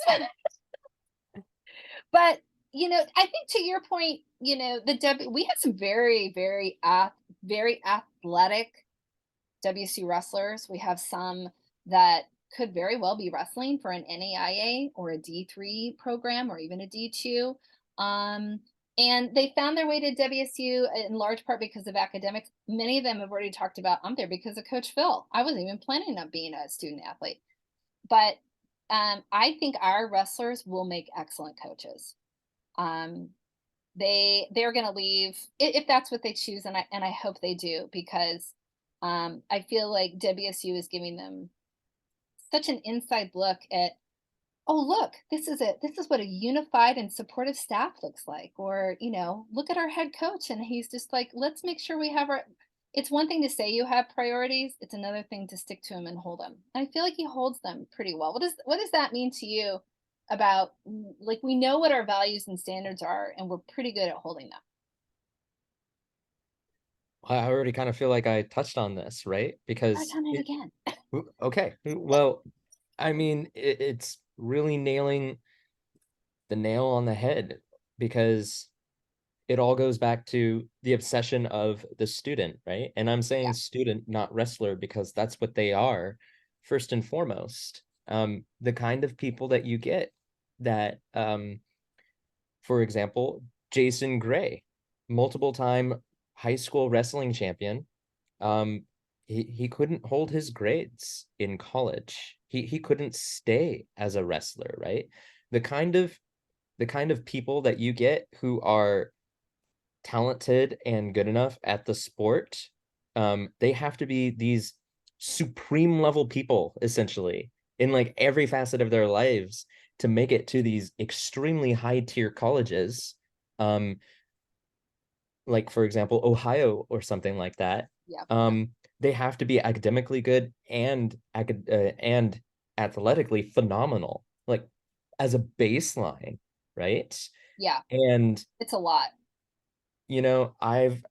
But, I think to your point, we have some very athletic WC wrestlers. We have some that could very well be wrestling for an NAIA or a D3 program or even a D2. Um, and they found their way to WSU in large part because of academics. Many of them have already talked about, I'm there because of Coach Phil. I wasn't even planning on being a student athlete. But I think our wrestlers will make excellent coaches. Um, they're going to leave if that's what they choose, and I hope they do because I feel like WSU is giving them such an inside look at, oh look, this is what a unified and supportive staff looks like, or look at our head coach and he's just like, let's make sure we have our. It's one thing to say you have priorities, it's another thing to stick to them and hold them. I feel like he holds them pretty well. What does that mean to you about, like, we know what our values and standards are and we're pretty good at holding them? I already kind of feel like I touched on this, right? Touch Because on it again. okay, well, I mean, it's really nailing the nail on the head because it all goes back to the obsession of the student, right? And I'm saying Yeah. student, not wrestler, because that's what they are first and foremost. The kind of people that you get that, for example, Jason Gray, multiple time high school wrestling champion. Um, he couldn't hold his grades in college. He couldn't stay as a wrestler, right? The kind of the kind of people that you get who are talented and good enough at the sport, they have to be these supreme level people essentially in like every facet of their lives to make it to these extremely high tier colleges, um, like for example Ohio or something like that. Yeah. They have to be academically good and athletically phenomenal, like as a baseline, right? Yeah. And It's a lot. you know, I've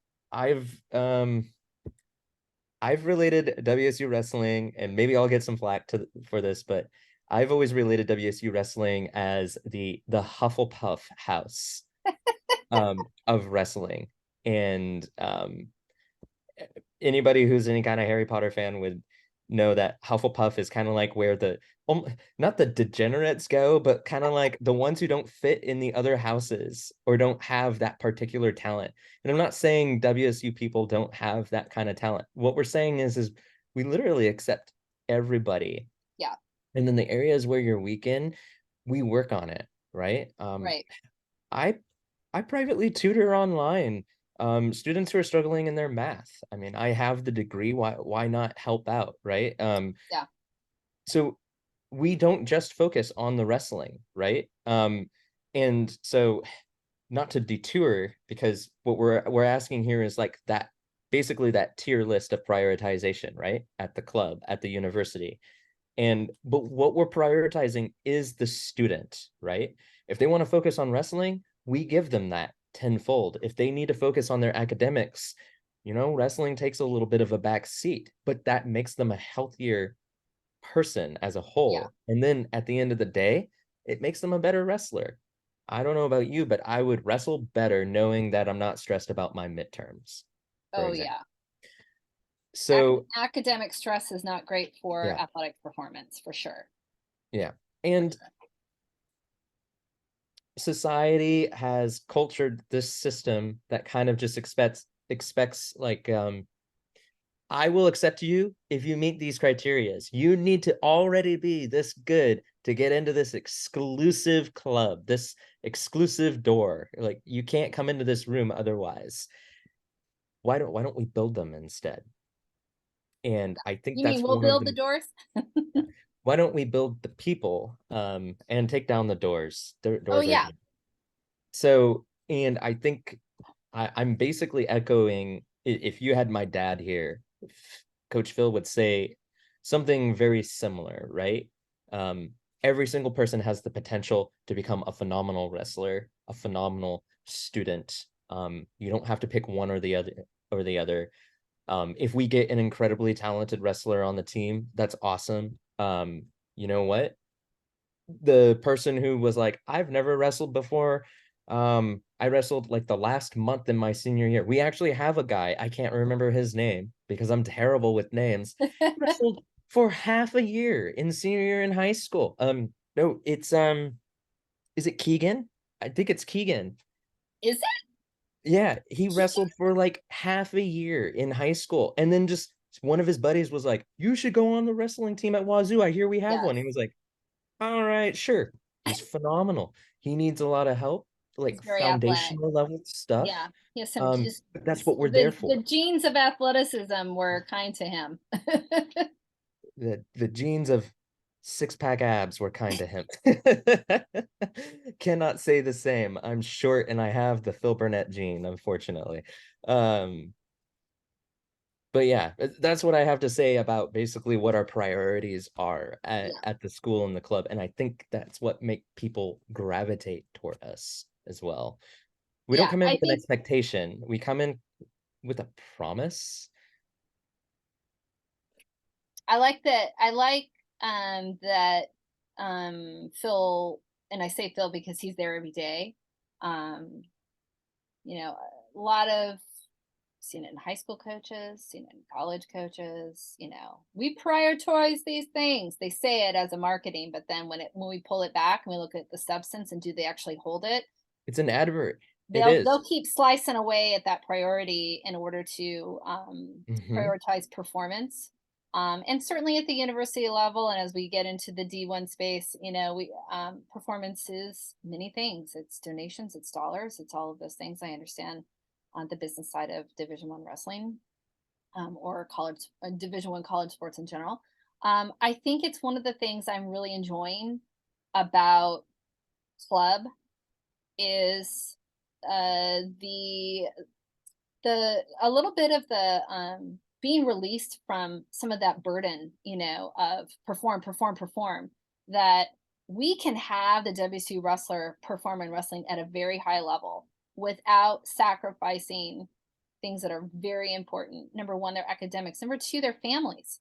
I've related WSU wrestling, and maybe I'll get some flack for this, but I've always related WSU wrestling as the Hufflepuff house of wrestling. And anybody who's any kind of Harry Potter fan would know that Hufflepuff is kind of like where not the degenerates go, but kind of like the ones who don't fit in the other houses or don't have that particular talent. And I'm not saying WSU people don't have that kind of talent. What we're saying is we literally accept everybody. Yeah. And then the areas where you're weak in, we work on it, right? Right. I I privately tutor online students who are struggling in their math. I mean, I have the degree. Why not help out, right? Yeah. So we don't just focus on the wrestling, right? And so not to detour, because what we're asking here is like that, basically that tier list of prioritization, right? At the club, at the university. And but what we're prioritizing is the student, right? If they want to focus on wrestling, we give them that tenfold. If they need to focus on their academics, wrestling takes a little bit of a back seat, but that makes them a healthier person as a Yeah. whole. And then at the end of the day, it makes them a better wrestler. I don't know about you, but I would wrestle better knowing that I'm not stressed about my midterms, for Oh, example. yeah. So, Academic stress is not great for yeah, athletic performance, for sure. yeah. For And sure. society has cultured this system that kind of just expects like I will accept you if you meet these criterias. You need to already be this good to get into this exclusive club, this exclusive door. Like you can't come into this room otherwise. Why don't we build them instead? And I think You mean that's we'll one of build the the doors? why don't we build the people and take down the doors? Oh, Doors are yeah. good. So, and I think I'm basically echoing if you had my dad here, Coach Phil would say something very similar, right? Um, every single person has the potential to become a phenomenal wrestler, a phenomenal student. You don't have to pick one or the other or the other. If we get an incredibly talented wrestler on the team, that's awesome. You know what? The person who was like, I've never wrestled before. I wrestled like the last month in my senior year. We actually have a guy, I can't remember his name because I'm terrible with names. Wrestled for half a year in senior year in high school. No, it's is it Keegan? I think it's Keegan. Is it? Yeah, he wrestled for like half a year in high school. And then just one of his buddies was like, you should go on the wrestling team at Wazoo. I hear we have Yes. one. He was like, all right, sure. He's phenomenal. He needs a lot of help, He's like very athletic. foundational level stuff. Yeah. He has some just But that's what we're there the for. genes of athleticism were kind to him. The genes of six-pack abs were kind to him. Cannot say the same. I'm short and I have the Phil Burnett gene, unfortunately. Um, but yeah, that's what I have to say about basically what our priorities are Yeah. at the school and the club. And I think that's what make people gravitate toward us as well. We don't Yeah. come in I with an think expectation. We come in with a promise. I like that. I like that Phil, and I say Phil because he's there every day. Um, a lot of seen it in high school coaches, seen it in college coaches. We prioritize these things. They say it as a marketing, but then when we pull it back and we look at the substance and do they actually hold it, It's an advert. It is. they'll keep slicing away at that priority in order to Hmm. prioritize performance. And certainly at the university level, and as we get into the D1 space, we performance is many things. It's donations, it's dollars, it's all of those things. I understand on the business side of Division 1 wrestling, or college, Division 1 college sports in general. I think it's one of the things I'm really enjoying about club is the a little bit of the being released from some of that burden, of perform, that we can have the WC wrestler perform in wrestling at a very high level without sacrificing things that are very important. Number one, their academics. Number two, their families.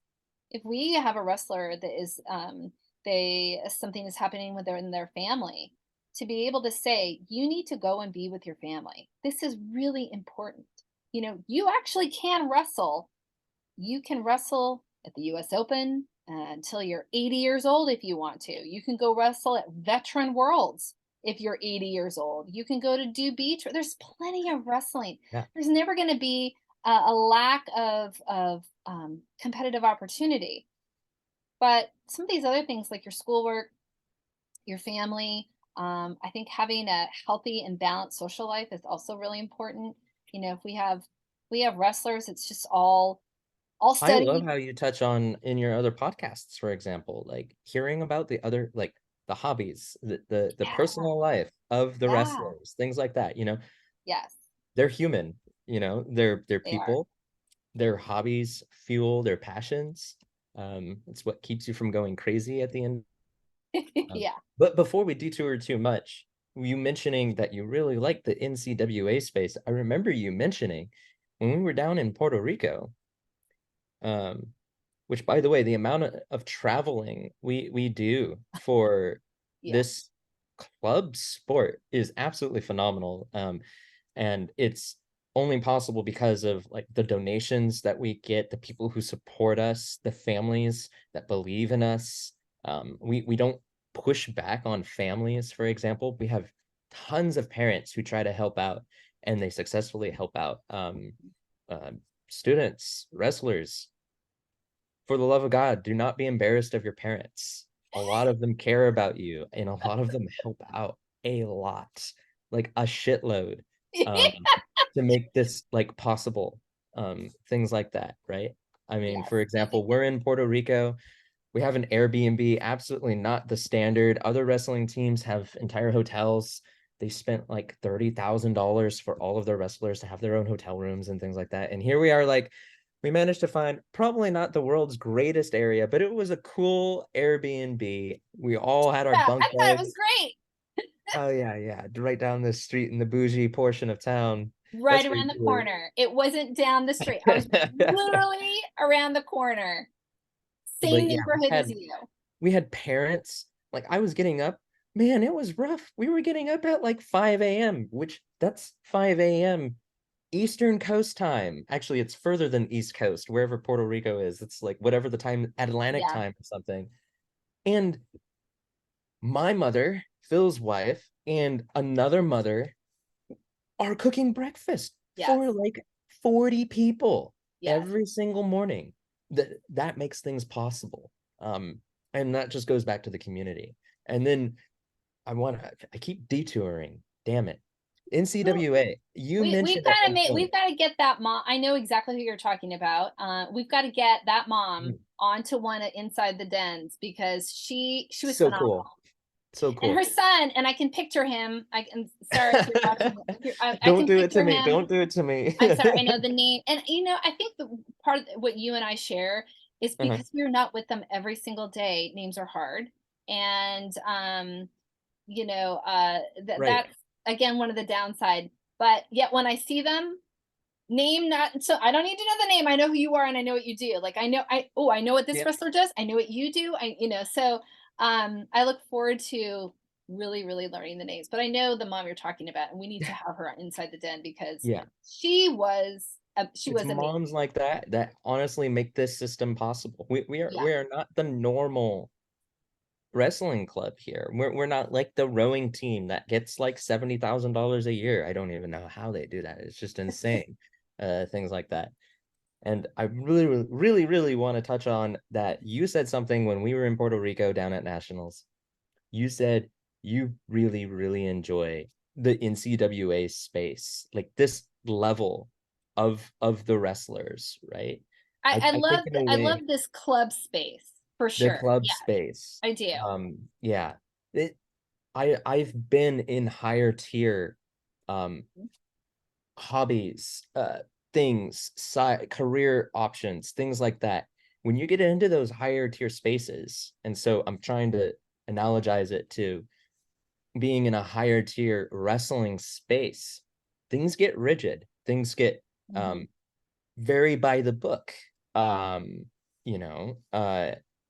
If we have a wrestler that is they something is happening with their family, to be able to say, you need to go and be with your family. This is really important. You actually can wrestle. You can wrestle at the US Open until you're 80 years old if you want to. You can go wrestle at Veteran Worlds if you're 80 years old. You can go to Do Beach. There's plenty of wrestling. Yeah. There's never going to be a lack of competitive opportunity. But some of these other things, like your schoolwork, your family, I think having a healthy and balanced social life is also really important. You know, if we have wrestlers, it's just all I love studied. how you touch on in your other podcasts, for example, like hearing about the other, like the hobbies, the Yeah. personal life of the Yeah. wrestlers, things like that. Yes, They're human, they're they are. people, their hobbies fuel their passions. It's what keeps you from going crazy at the end. Yeah. But before we detour too much, you mentioning that you really like the NCWA space. I remember you mentioning when we were down in Puerto Rico, um, which by the way, the amount of traveling we do for Yeah. this club sport is absolutely phenomenal. And it's only possible because of like the donations that we get, the people who support us, the families that believe in us. We don't push back on families, for example. We have tons of parents who try to help out, and they successfully help out uh, students, wrestlers. For the love of God, do not be embarrassed of your parents. A lot of them care about you, and a lot of them help out a lot, like a shitload, um, to make this like possible. Things like that, right? I mean, Yes. for example, we're in Puerto Rico. We have an Airbnb, absolutely not the standard. Other wrestling teams have entire hotels. They spent like $30,000 for all of their wrestlers to have their own hotel rooms and things like that. And here we are, like, we managed to find probably not the world's greatest area, but it was a cool Airbnb. We all had our Yeah, bunk I thought it was beds. great. Oh yeah, yeah, right down the street in the bougie portion of town. Right That's where around you the were. corner. It wasn't down the street. I was literally around the corner. Same But yeah, neighborhood as you. we had parents, like I was getting up, man, it was rough. We were getting up at like 5 a.m., which that's 5 a.m. Eastern Coast time. Actually, it's further than East Coast, wherever Puerto Rico is. It's like whatever the time, Atlantic Yeah. time or something. And my mother, Phil's wife, and another mother are cooking breakfast Yes. for like 40 people Yes. every single morning. That makes things possible. Um, and that just goes back to the community. And then I keep detouring. Damn it. NCWA, you We've mentioned at got to one make point. we've got to get that mom. I know exactly who you're talking about. We've got to get that mom Mm, onto one of Inside the Dens because she was so phenomenal. cool. So And her cool. son, and I can picture him. I can, sorry if you're watching, I Don't can do it to picture me. him. Don't do it to me. I'm sorry, I know the name. And I think the part of what you and I share is Uh-huh. because we're not with them every single day, names are hard. And Right. that's again one of the downside. But yet when I see them, name not so I don't need to know the name. I know who you are and I know what you do. Like I know what this Yep. wrestler does. I know what you do. So I look forward to really, really learning the names. But I know the mom you're talking about, and we need to have her inside the den because Yeah. she It's was amazing. moms like that that honestly make this system possible. Yeah. We are not the normal wrestling club here. We're not like the rowing team that gets like $70,000 a year. I don't even know how they do that. It's just insane. Things like that. And I really, really, really, really want to touch on that. You said something when we were in Puerto Rico down at Nationals. You said you really, really enjoy the NCWA space, like this level of the wrestlers, right? I think in a I way love this club space for the sure. club Yeah, space. I do. Yeah. It, I've been in higher tier um hobbies, things, career options, things like that. When you get into those higher tier spaces, and so I'm trying to analogize it to being in a higher tier wrestling space, things get rigid, things get Mhm. very by the book. Um, you know,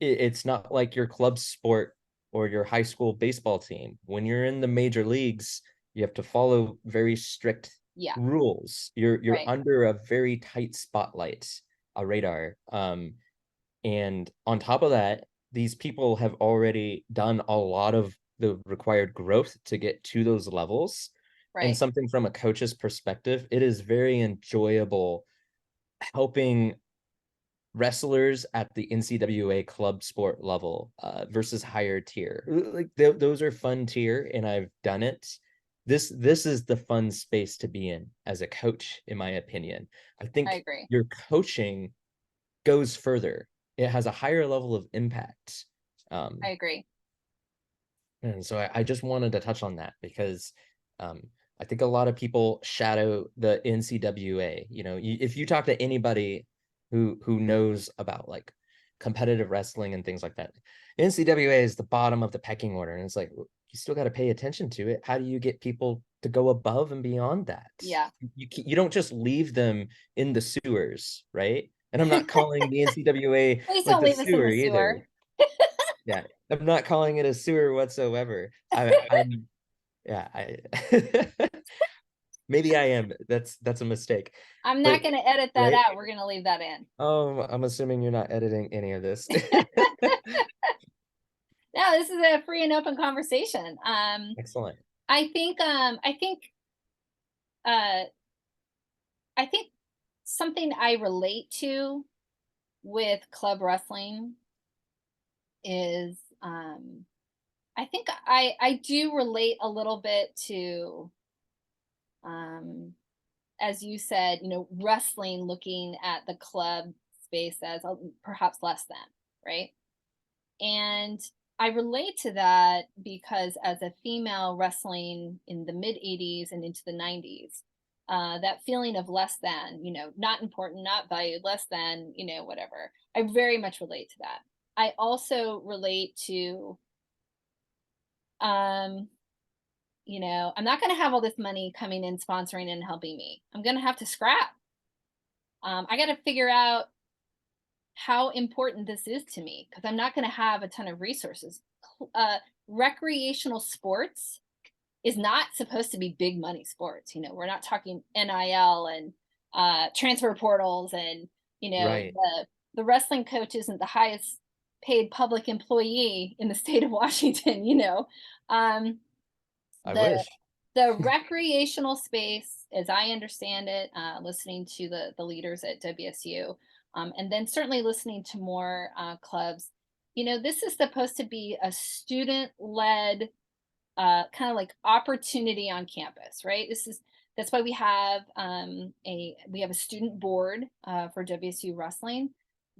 it's not like your club sport or your high school baseball team. When you're in the major leagues, you have to follow very strict Yeah, rules. You're right. under a very tight spotlight, a radar. And on top of that, these people have already done a lot of the required growth to get to those levels. And Right. something from a coach's perspective, it is very enjoyable helping wrestlers at the NCWA club sport level versus higher tier. Like those are fun tier, and I've done it. this is the fun space to be in as a coach, in my opinion. I I think agree. your coaching goes further. It has a higher level of impact. I agree. And so I just wanted to touch on that because I think a lot of people shadow the NCWA. You know, if you talk to anybody who knows about like competitive wrestling and things like that, NCWA is the bottom of the pecking order, and it's like you still got to pay attention to it. How do you get people to go above and beyond that? Yeah. You don't just leave them in the sewers, right? And I'm not calling the NCWA Please like don't the leave us in sewer the either. sewer. Yeah, I'm not calling it a sewer whatsoever. I'm yeah, maybe I am. That's a mistake. I'm not But going to edit that right? out. We're going to leave that in. I'm assuming you're not editing any of this. No, this is a free and open conversation. Excellent. I think uh I think something I relate to with club wrestling is I think I do relate a little bit to um as you said, wrestling looking at the club space as perhaps less than, right? And I relate to that because as a female wrestling in the mid 80s and into the 90s, that feeling of less than, not important, not valued, less than, whatever. I very much relate to that. I also relate to, um, I'm not going to have all this money coming in, sponsoring and helping me. I'm going to have to scrap. I got to figure out how important this is to me because I'm not going to have a ton of resources. Recreational sports is not supposed to be big money sports. We're not talking NIL and transfer portals, and Right. the wrestling coach isn't the highest paid public employee in the state of Washington. Um, I the wish. the recreational space, as I understand it, listening to the leaders at WSU, and then certainly listening to more clubs, this is supposed to be a student led kind of like opportunity on campus, right? That's why we have a student board for WSU wrestling.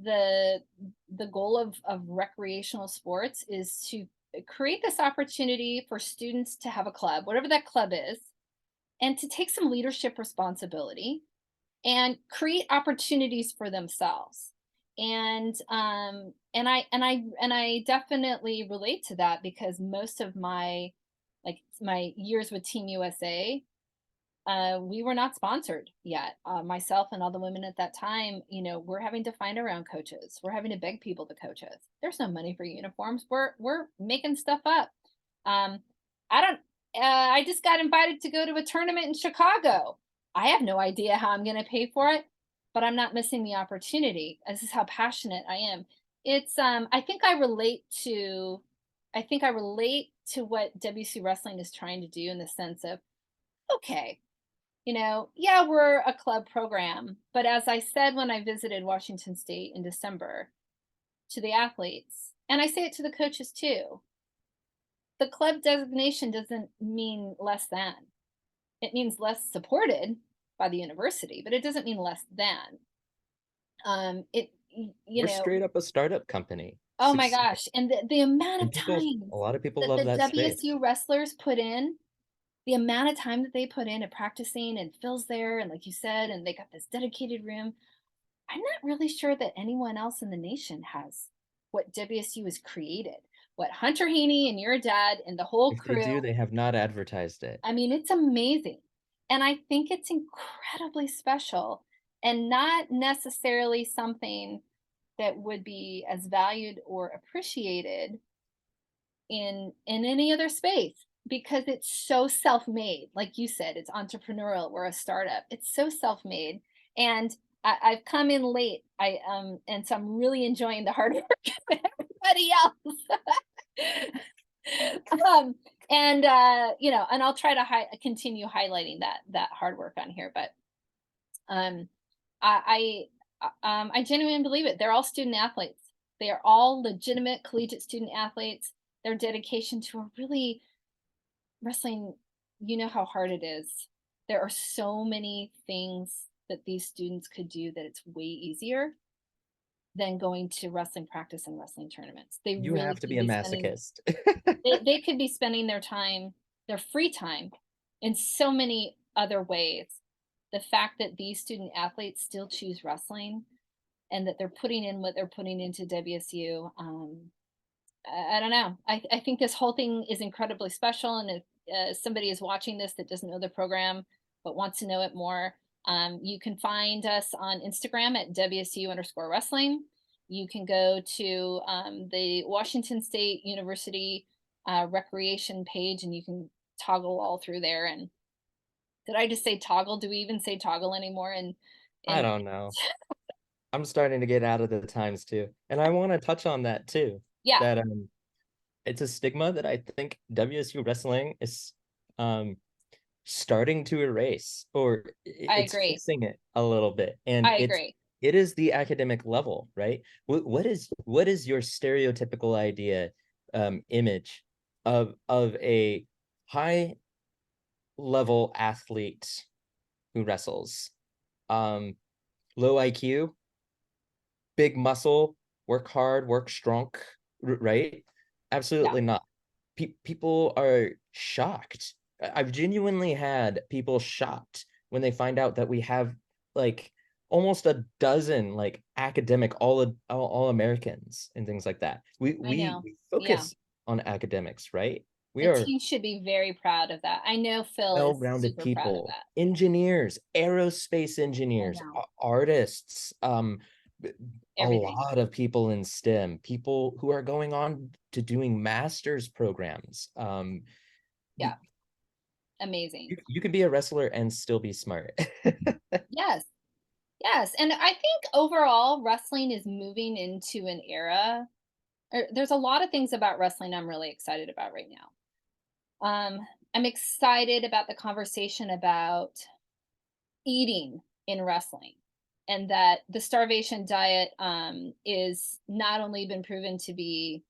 The goal of recreational sports is to create this opportunity for students to have a club, whatever that club is, and to take some leadership responsibility and create opportunities for themselves. And I definitely relate to that because most of my years with Team USA, we were not sponsored yet. Myself and all the women at that time, we're having to find our own coaches. We're having to beg people to coach us. There's no money for uniforms. We're making stuff up. Um, I don't. I just got invited to go to a tournament in Chicago. I have no idea how I'm going to pay for it, but I'm not missing the opportunity. This is how passionate I am. It's. I think I relate to. I think I relate to what WC Wrestling is trying to do in the sense of, okay, yeah, we're a club program. But as I said when I visited Washington State in December to the athletes, and I say it to the coaches too, the club designation doesn't mean less than. It means less supported by the university, but it doesn't mean less than. It, We're straight up a startup company. oh my gosh. And the amount of And a times lot of people that love the that space. WSU wrestlers put in, the amount of time that they put in at practicing, and Phil's there, and like you said, and they got this dedicated room. I'm not really sure that anyone else in the nation has what WSU has created, what Hunter Haney and your dad and the whole If they crew. do, they have not advertised it. I mean, it's amazing. And I think it's incredibly special and not necessarily something that would be as valued or appreciated in any other space because it's so self-made. Like you said, it's entrepreneurial. We're a startup. It's so self-made. And I've come in late. And so I'm really enjoying the hard work of everybody else. um, and I'll try to continue highlighting that hard work on here. But um, I genuinely believe it. They're all student athletes. They are all legitimate collegiate student athletes. Their dedication to a really wrestling you know how hard it is. There are so many things that these students could do that it's way easier than going to wrestling practice and wrestling tournaments. They You really have to be could a be spending masochist. they could be spending their time, their free time, in so many other ways. The fact that these student athletes still choose wrestling and that they're putting in what they're putting into WSU, I don't know. I think this whole thing is incredibly special. And if somebody is watching this that doesn't know the program but wants to know it more, you can find us on Instagram at WSU_wrestling. You can go to the Washington State University recreation page and you can toggle all through there. And did I just say toggle? Do we even say toggle anymore? I And don't know. I'm starting to get out of the times too. And I want to touch on that too. yeah, That it's a stigma that I think WSU wrestling is um starting to erase, or I it's agree. fixing it a little bit. And I agree. it is the academic level, right? What is your stereotypical idea, image of a high level athlete who wrestles? Um, Low IQ, big muscle, work hard, work strong, right? Yeah, Absolutely not. People are shocked. I've genuinely had people shocked when they find out that we have like almost a dozen like academic all Americans and things like that. I know. We Yeah. focus on academics, right? We The are team should be very proud of that. I know Phil is well-rounded super proud of people, that. engineers, aerospace I engineers, know. artists, a Everything. lot of people in STEM, people who are going on to doing master's programs. Yeah. Amazing. You can be a wrestler and still be smart. Yes. Yes. And I think overall wrestling is moving into an era. There's a lot of things about wrestling I'm really excited about right now. I'm excited about the conversation about eating in wrestling and that the starvation diet is not only been proven to be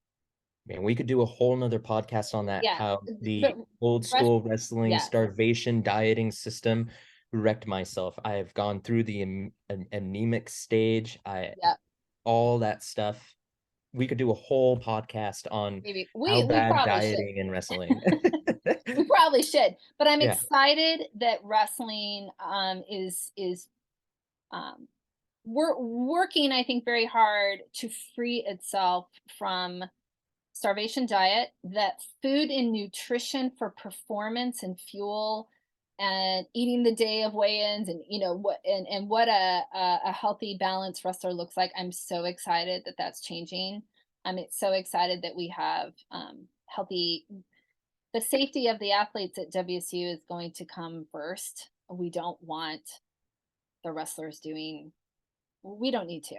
Man, we could do a whole nother podcast on that, yeah, how but the old rest, school wrestling yes, starvation dieting system wrecked myself. I have gone through the anemic stage. I yeah, all that stuff. We could do a whole podcast on maybe how we bad probably should. dieting in wrestling. We probably should. But I'm Yeah. excited that wrestling is um we're working, I think, very hard to free itself from starvation diet, that food and nutrition for performance and fuel and eating the day of weigh-ins and what and what a healthy balanced wrestler looks like. I'm so excited that that's changing. I'm so excited that we have healthy the safety of the athletes at WSU is going to come first. We don't want the wrestlers doing we don't need to,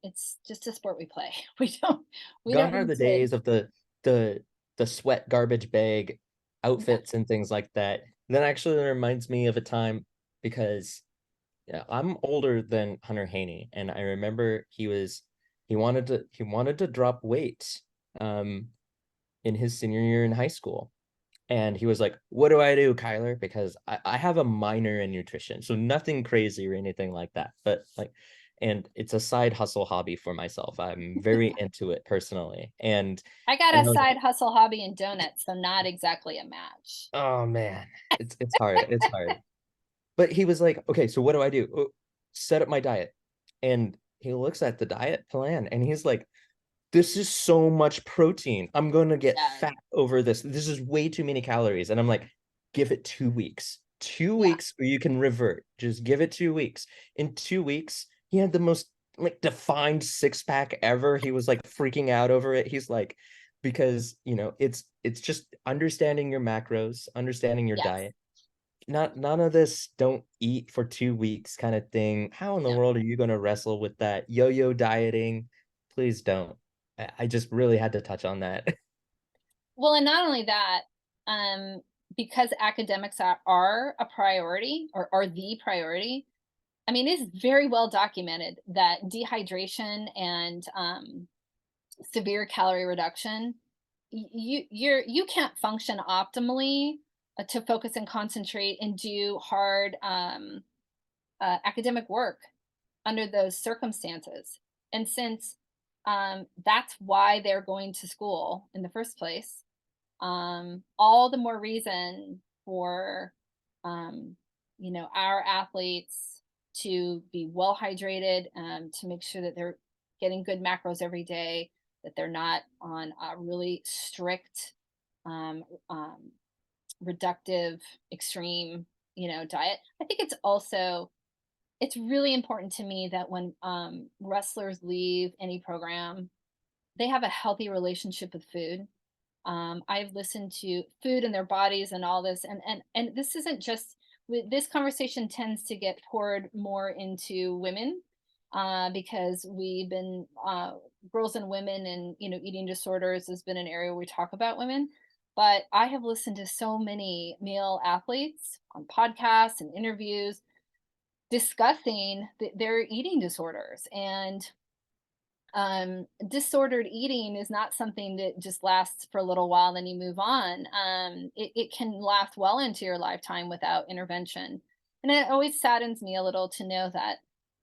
it's just a sport we play. We Gone don't are need the to. days of the the sweat garbage bag Yeah. outfits and things like that. That actually reminds me of a time because yeah, I'm older than Hunter Haney, and I remember he wanted to drop weight um in his senior year in high school. And he was like, "What do I do, Kyler? Because I have a minor in nutrition, so nothing crazy or anything like that. But like, and it's a side hustle hobby for myself. I'm very into it personally. I got And a I was side like, hustle hobby in donuts, so not exactly a match. oh man, it's hard. It's hard. But he was like, okay, so what do I do? Oh, set up my diet. And he looks at the diet plan and he's like, this is so much protein. I'm going to get Yeah. fat over this. This is way too many calories. And I'm like, give it 2 weeks. Two Yeah. weeks or you can revert. Just give it 2 weeks. In 2 weeks, he had the most like defined six pack ever. He was like freaking out over it. He's like, because it's just understanding your macros, understanding your Yes. diet. Not none of this don't eat for 2 weeks kind of thing. How in the No. world are you going to wrestle with that yo-yo dieting? Please don't. I just really had to touch on that. Well, and not only that, because academics are a priority or are the priority. I mean, it's very well documented that dehydration and severe calorie reduction, you can't function optimally, to focus and concentrate and do hard academic work under those circumstances. And since that's why they're going to school in the first place, all the more reason for our athletes to be well hydrated, to make sure that they're getting good macros every day, that they're not on a really strict um, um, reductive extreme diet. I think it's really important to me that when wrestlers leave any program, they have a healthy relationship with food. I've listened to food and their bodies and all this, and this isn't just this conversation tends to get poured more into women, because we've been girls and women and eating disorders has been an area we talk about women. But I have listened to so many male athletes on podcasts and interviews discussing their eating disorders. And disordered eating is not something that just lasts for a little while and then you move on. It can last well into your lifetime without intervention. And it always saddens me a little to know that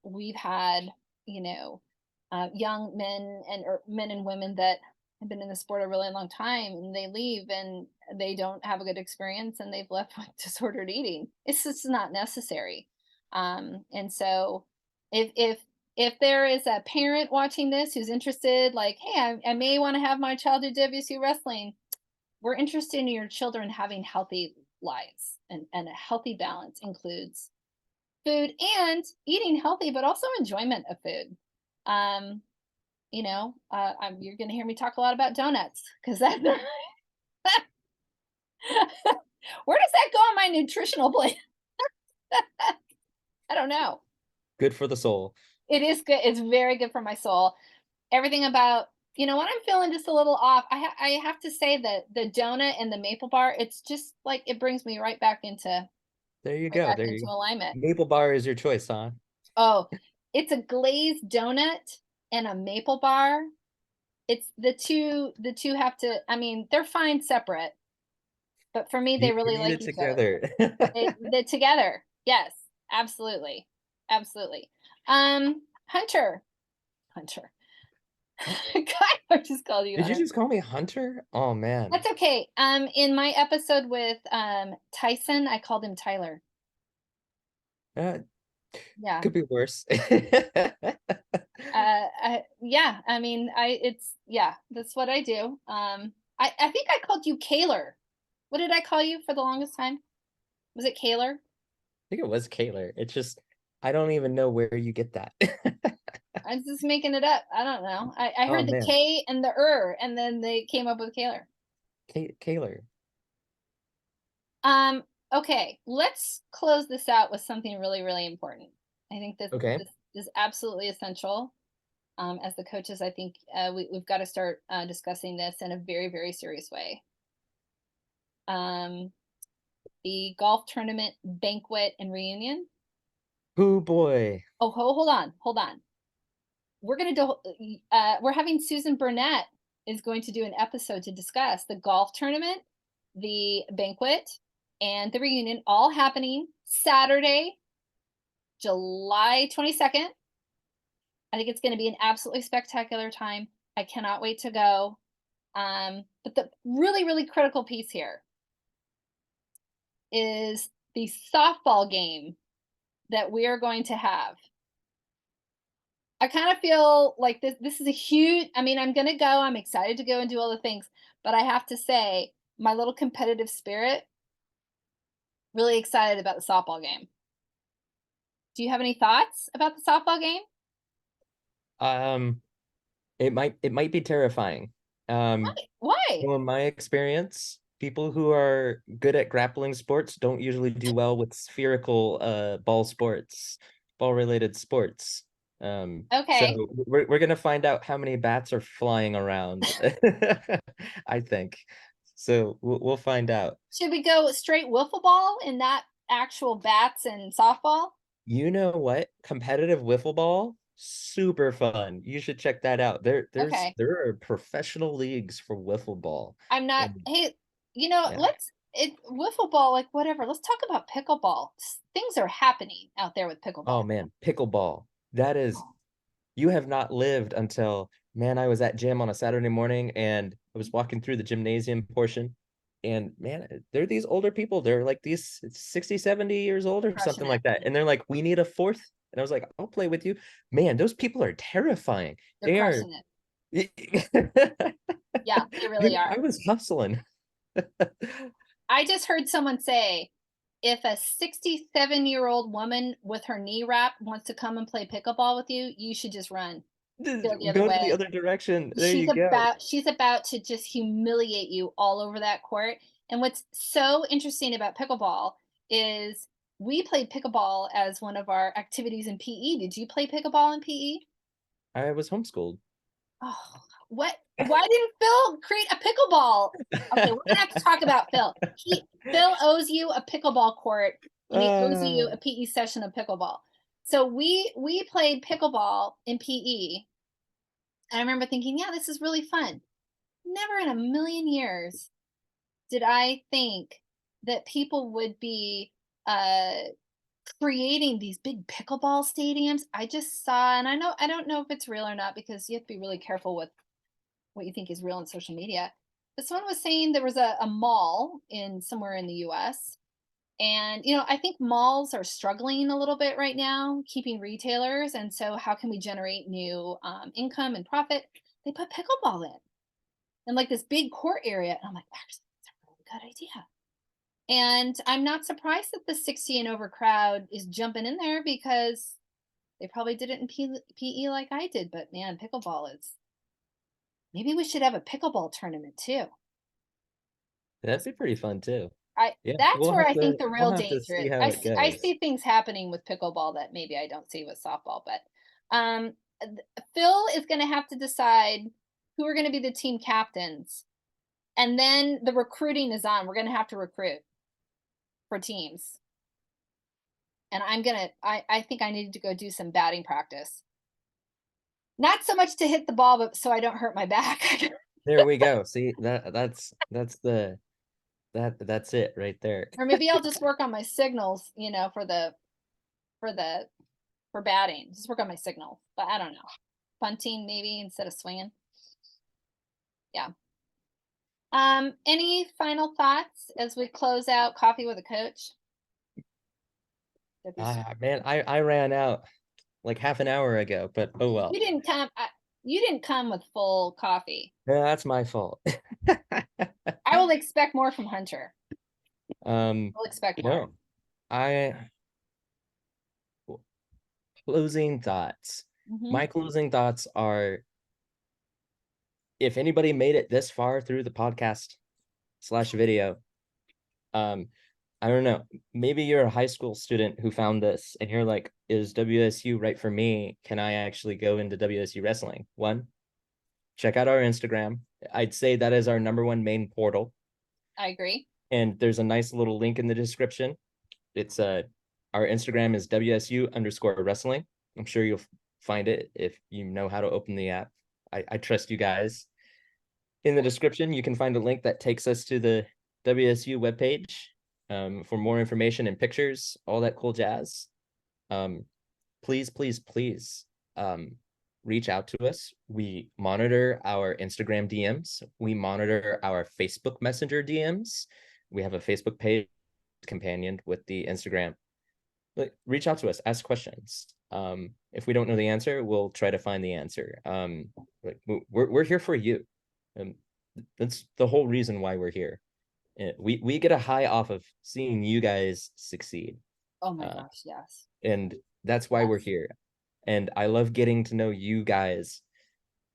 we've had young men or men and women that have been in the sport a really long time, and they leave and they don't have a good experience and they've left with disordered eating. It's just not necessary. And so if there is a parent watching this who's interested, like, hey, I may want to have my child do WSU wrestling, we're interested in your children having healthy lives, and a healthy balance includes food and eating healthy, but also enjoyment of food. You're going to hear me talk a lot about donuts because that where does that go on my nutritional plan? I don't know. Good for the soul. It is good. It's very good for my soul. Everything about when I'm feeling just a little off, I have to say that the donut and the maple bar, it's just like it brings me There you right go. back There you into go. alignment. Maple bar is your choice, huh? Oh, it's a glazed donut and a maple bar. It's the two have to, I mean, they're fine separate, but for me they You really need like it each other. together. They're together. Yes, absolutely. Absolutely. Hunter. Hunter. God, I just called you Did you Hunter. just call me Hunter? Oh man. That's okay. In my episode with Tyson, I called him Tyler. Uh, Yeah. could be worse. Yeah. I mean, yeah, that's what I do. I think I called you Kaler. What did I call you for the longest time? Was it Kaler? think it was Kaler. It's just I don't even know where you get that. I was just making it up. I don't know. I Oh heard the man, K and the and then they came up with Kaler. Kaler. Um, okay, let's close this out with something really, really important. I think Okay. this is absolutely essential. As the coaches, I think we've got to start discussing this in a very, very serious way. Um, the golf tournament banquet and reunion. Oh boy. Oh, hold on, hold on. We're having Susan Burnett is going to do an episode to discuss the golf tournament, the banquet, and the reunion, all happening Saturday, July 22nd. I think it's going to be an absolutely spectacular time. I cannot wait to go. But the really, really critical piece here is the softball game that we are going to have. I kind of feel like this is a huge, I mean, I'm going to go. I'm excited to go and do all the things, but I have to say my little competitive spirit, really excited about the softball game. Do you have any thoughts about the softball game? Um, it might be terrifying. Why? Um, Why? from my experience, people who are good at grappling sports don't usually do well with spherical ball sports, ball related sports. So Okay. we're gonna find out how many bats are flying around. I think. So we'll find out. Should we go straight wiffle ball and not actual bats and softball? You know what? Competitive wiffle ball, super fun. You should check that out. Okay. There are professional leagues for wiffle ball. I'm not, And hey, yeah. let's it wiffle ball, like whatever. Let's talk about pickleball. Things are happening out there with Oh pickleball. man, pickleball. That is, you have not lived until, man, I was at gym on a Saturday morning and I was walking through the gymnasium portion. And man, they're these older people. They're like these 60, 70 years old or Crushing something it. like that. And they're like, we need a fourth. And I was like, I'll play with you. Man, those people are terrifying. They're They are. crushing it. I Yeah, they really are. was hustling. I just heard someone say, if a 67-year-old woman with her knee wrapped wants to come and play pickleball with you, you should just run. Go the other Go to the way. other direction. There She's you go. about to just humiliate you all over that court. And what's so interesting about pickleball is we played pickleball as one of our activities in PE. Did you play pickleball in PE? I was homeschooled. Oh, what? Why didn't Phil create a pickleball? Okay, we're gonna have to talk about Phil. Phil owes you a pickleball court, and he owes you Uh, a PE session of pickleball. So we played pickleball in PE, and I remember thinking, yeah, this is really fun. Never in a million years did I think that people would be creating these big pickleball stadiums. I just saw, and I don't know if it's real or not because you have to be really careful with what you think is real on social media. But someone was saying there was a mall in somewhere in the US. And, I think malls are struggling a little bit right now, keeping retailers. And so, how can we generate new income and profit? They put pickleball in like this big court area. And I'm like, actually, that's a really good idea. And I'm not surprised that the 60 and over crowd is jumping in there because they probably did it in PE like I did. But man, pickleball is, maybe we should have a pickleball tournament too. that'd be pretty fun too. I Yeah, That's where I think the we'll real have to danger see is. how it I goes. see things happening with pickleball that maybe I don't see with softball, but um Phil is going to have to decide who are going to be the team captains. And then the recruiting is on. We're going to have to recruit for teams. And I think I need to go do some batting practice. Not so much to hit the ball, but so I don't hurt my back. There we go. See, that's it right there. Or maybe I'll just work on my signals, for the for batting. Just work on my signal. But I don't know. Bunting maybe instead of swinging. Yeah. Any final thoughts as we close out coffee with a coach? Man, I ran out like half an hour ago, but oh well. You didn't come. You didn't come with full coffee. Yeah, that's my fault. I will expect more from Hunter. Um, We'll expect more. no, I closing thoughts. Hmm. My closing thoughts are, if anybody made it this far through the podcast slash video, um, I don't know, maybe you're a high school student who found this and you're like, is WSU right for me? Can I actually go into WSU wrestling? One, check out our Instagram. I'd say that is our number one main portal. I agree. And there's a nice little link in the description. It's our Instagram is WSU_wrestling. I'm sure you'll find it if you know how to open the app. I trust you guys. In the description, you can find a link that takes us to the WSU webpage for more information and pictures, all that cool jazz. Please, please, please reach out to us. We monitor our Instagram DMs. We monitor our Facebook Messenger DMs. We have a Facebook page companioned with the Instagram. But reach out to us, ask questions. If we don't know the answer, we'll try to find the answer. We're here for you. And that's the whole reason why we're here. We get a high off of seeing you guys succeed. Oh my gosh, yes. And that's why we're Yes. here. And I love getting to know you guys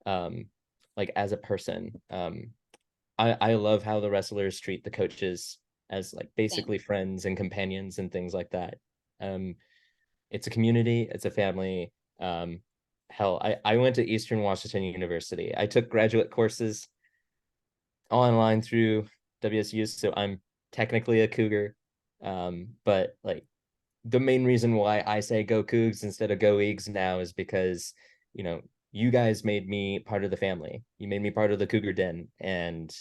like as a person. I love how the wrestlers treat the coaches as like Same. basically friends and companions and things like that. It's a community, it's a family. Hell, I went to Eastern Washington University. I took graduate courses online through WSU, so I'm technically a Cougar. But like the main reason why I say go Cougs instead of go Eags now is because, you know, you guys made me part of the family. You made me part of the Cougar Den, and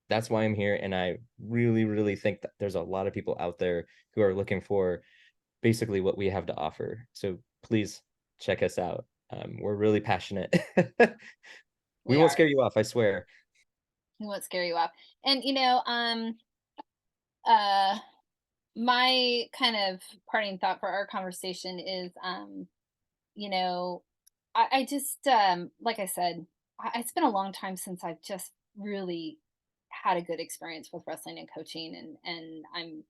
that's why I'm here. And I really, really think that there's a lot of people out there who are looking for basically what we have to offer. So please check us out. We're really passionate. We We won't are. scare you off, I swear. We won't scare you off. And uh my kind of parting thought for our conversation is you know, I just like I said, it's been a long time since I've just really had a good experience with wrestling and coaching, and I am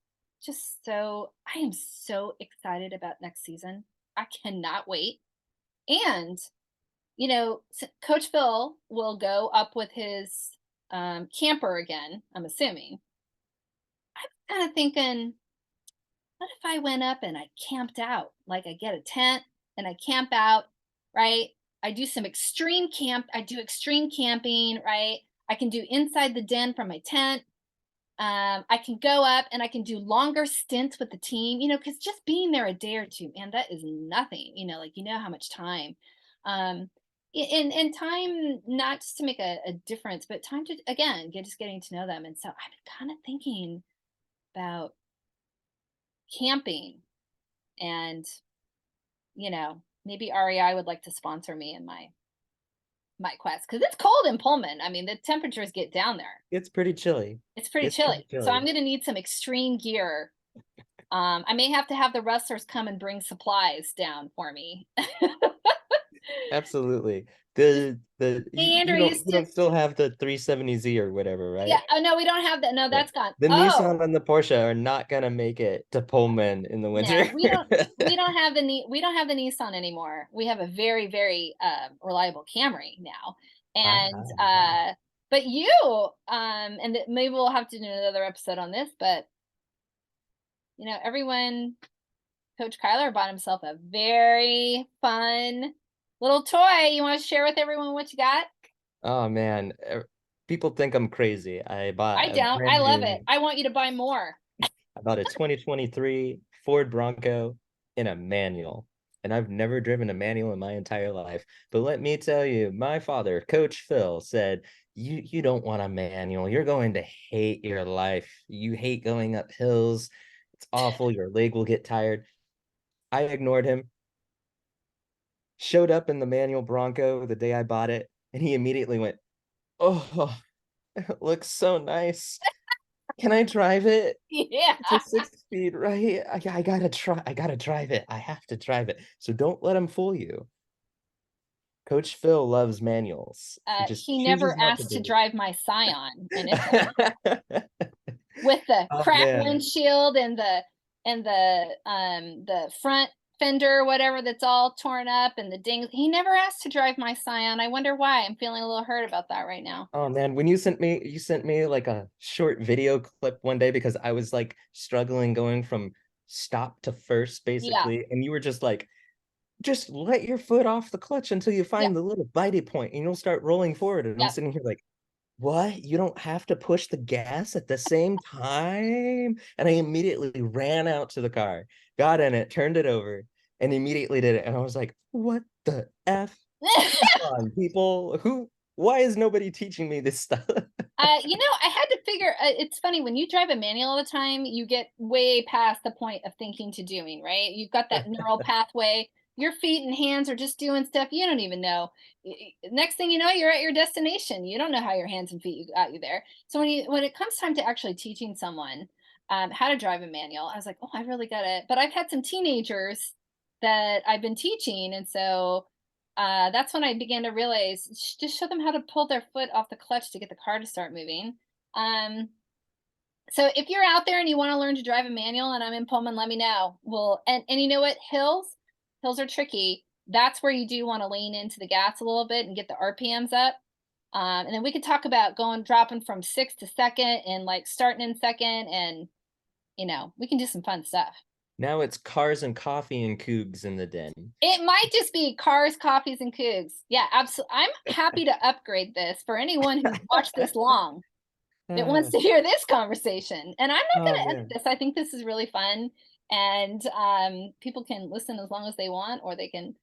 so excited about next season. I cannot wait. And Coach Phil will go up with his camper again, I'm assuming. I'm kind of thinking, what if I went up and I camped out? Like I get a tent and I camp out, right? I do extreme camping, right? I can do inside the den from my tent. I can go up and I can do longer stints with the team, because just being there a day or two, man, that is nothing, like, how much time. Um, and time not just to make a difference, but time to, again, just getting to know them. And so I've been kind of thinking about camping and maybe REI would like to sponsor me in my quest because it's cold in Pullman. I mean, the temperatures get down there. It's pretty chilly. It's pretty It's pretty chilly. So I'm chilly. going to need some extreme gear. I may have to have the wrestlers come and bring supplies down for me. Absolutely. Hey, Andrew, You don't still have the 370Z or whatever, yeah. right? Oh no, we don't have that. No, Yeah. that's gone. The Oh Nissan and the Porsche are not gonna make it to Pullman in the winter. no, we don't have the Nissan anymore. We have a very, very reliable Camry now. And Ah. but you maybe we'll have to do another episode on this, but everyone, Coach Kyler bought himself a very fun little toy. You want to share with everyone what you got? Oh man, people think I'm crazy. I bought I a don't. I brand love it. new, I want you to buy more. I bought a 2023 Ford Bronco in a manual. And I've never driven a manual in my entire life. But let me tell you, my father, Coach Phil, said, you don't want a manual. You're going to hate your life. You hate going up hills. It's awful. Your leg will get tired. I ignored him, showed up in the manual Bronco the day I bought it, and he immediately went, "Oh, it looks so nice. Can I drive it? Yeah. It's a 6 speed, right? I gotta try. I gotta drive it. I have to drive it. So don't let him fool you. Coach Phil loves manuals. He just He never chooses not to asked to do drive my Scion, and it's it. with the Oh cracked man. windshield and the front fender, whatever, that's all torn up, and the dings. He never asked to drive my Scion. I wonder why. I'm feeling a little hurt about that right now. Oh man, when you sent me like a short video clip one day because I was like struggling going from stop to first Yeah. basically, and you were just like, just let your foot off the clutch until you Yep. find the little bitey point and you'll start rolling forward. And I'm Yep. sitting here like, what? You don't have to push the gas at the same time? And I immediately ran out to the car, got in it, turned it over, and immediately did it. And I was like, what the F? Come on, people. Why is nobody teaching me this stuff? I had to figure. It's funny when you drive a manual all the time, you get way past the point of thinking to doing. Right? You've got that neural pathway. Your feet and hands are just doing stuff you don't even know. Next thing you know, you're at your destination. You don't know how your hands and feet got you there. So when it comes time to actually teaching someone how to drive a manual, I was like, oh, I really got it. But I've had some teenagers that I've been teaching, and so that's when I began to realize just show them how to pull their foot off the clutch to get the car to start moving. Um, so if you're out there and you want to learn to drive a manual and I'm in Pullman, let me know. Well, and you know what? Hills are tricky. That's where you do want to lean into the gas a little bit and get the RPMs up. And then we could talk about dropping from sixth to second and like starting in second, and we can do some fun stuff. Now it's cars and coffee and cougs in the den. It might just be cars, coffees, and cougs. Yeah, absolutely. I'm happy to upgrade this for anyone who's watched this long that wants Ah, to hear this conversation. And I'm not oh going to edit man. this. I think this is really fun, and people can listen as long as they want, or they can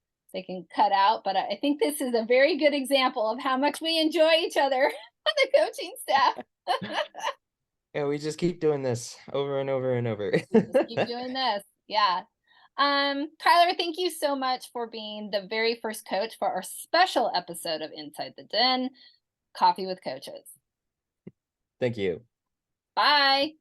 cut out. But I think this is a very good example of how much we enjoy each other on the coaching staff. Yeah, we just keep doing this over and over and over. Just keep doing this. Yeah. Kyler, thank you so much for being the very first coach for our special episode of Inside the Den, Coffee with Coaches. Thank you. Bye.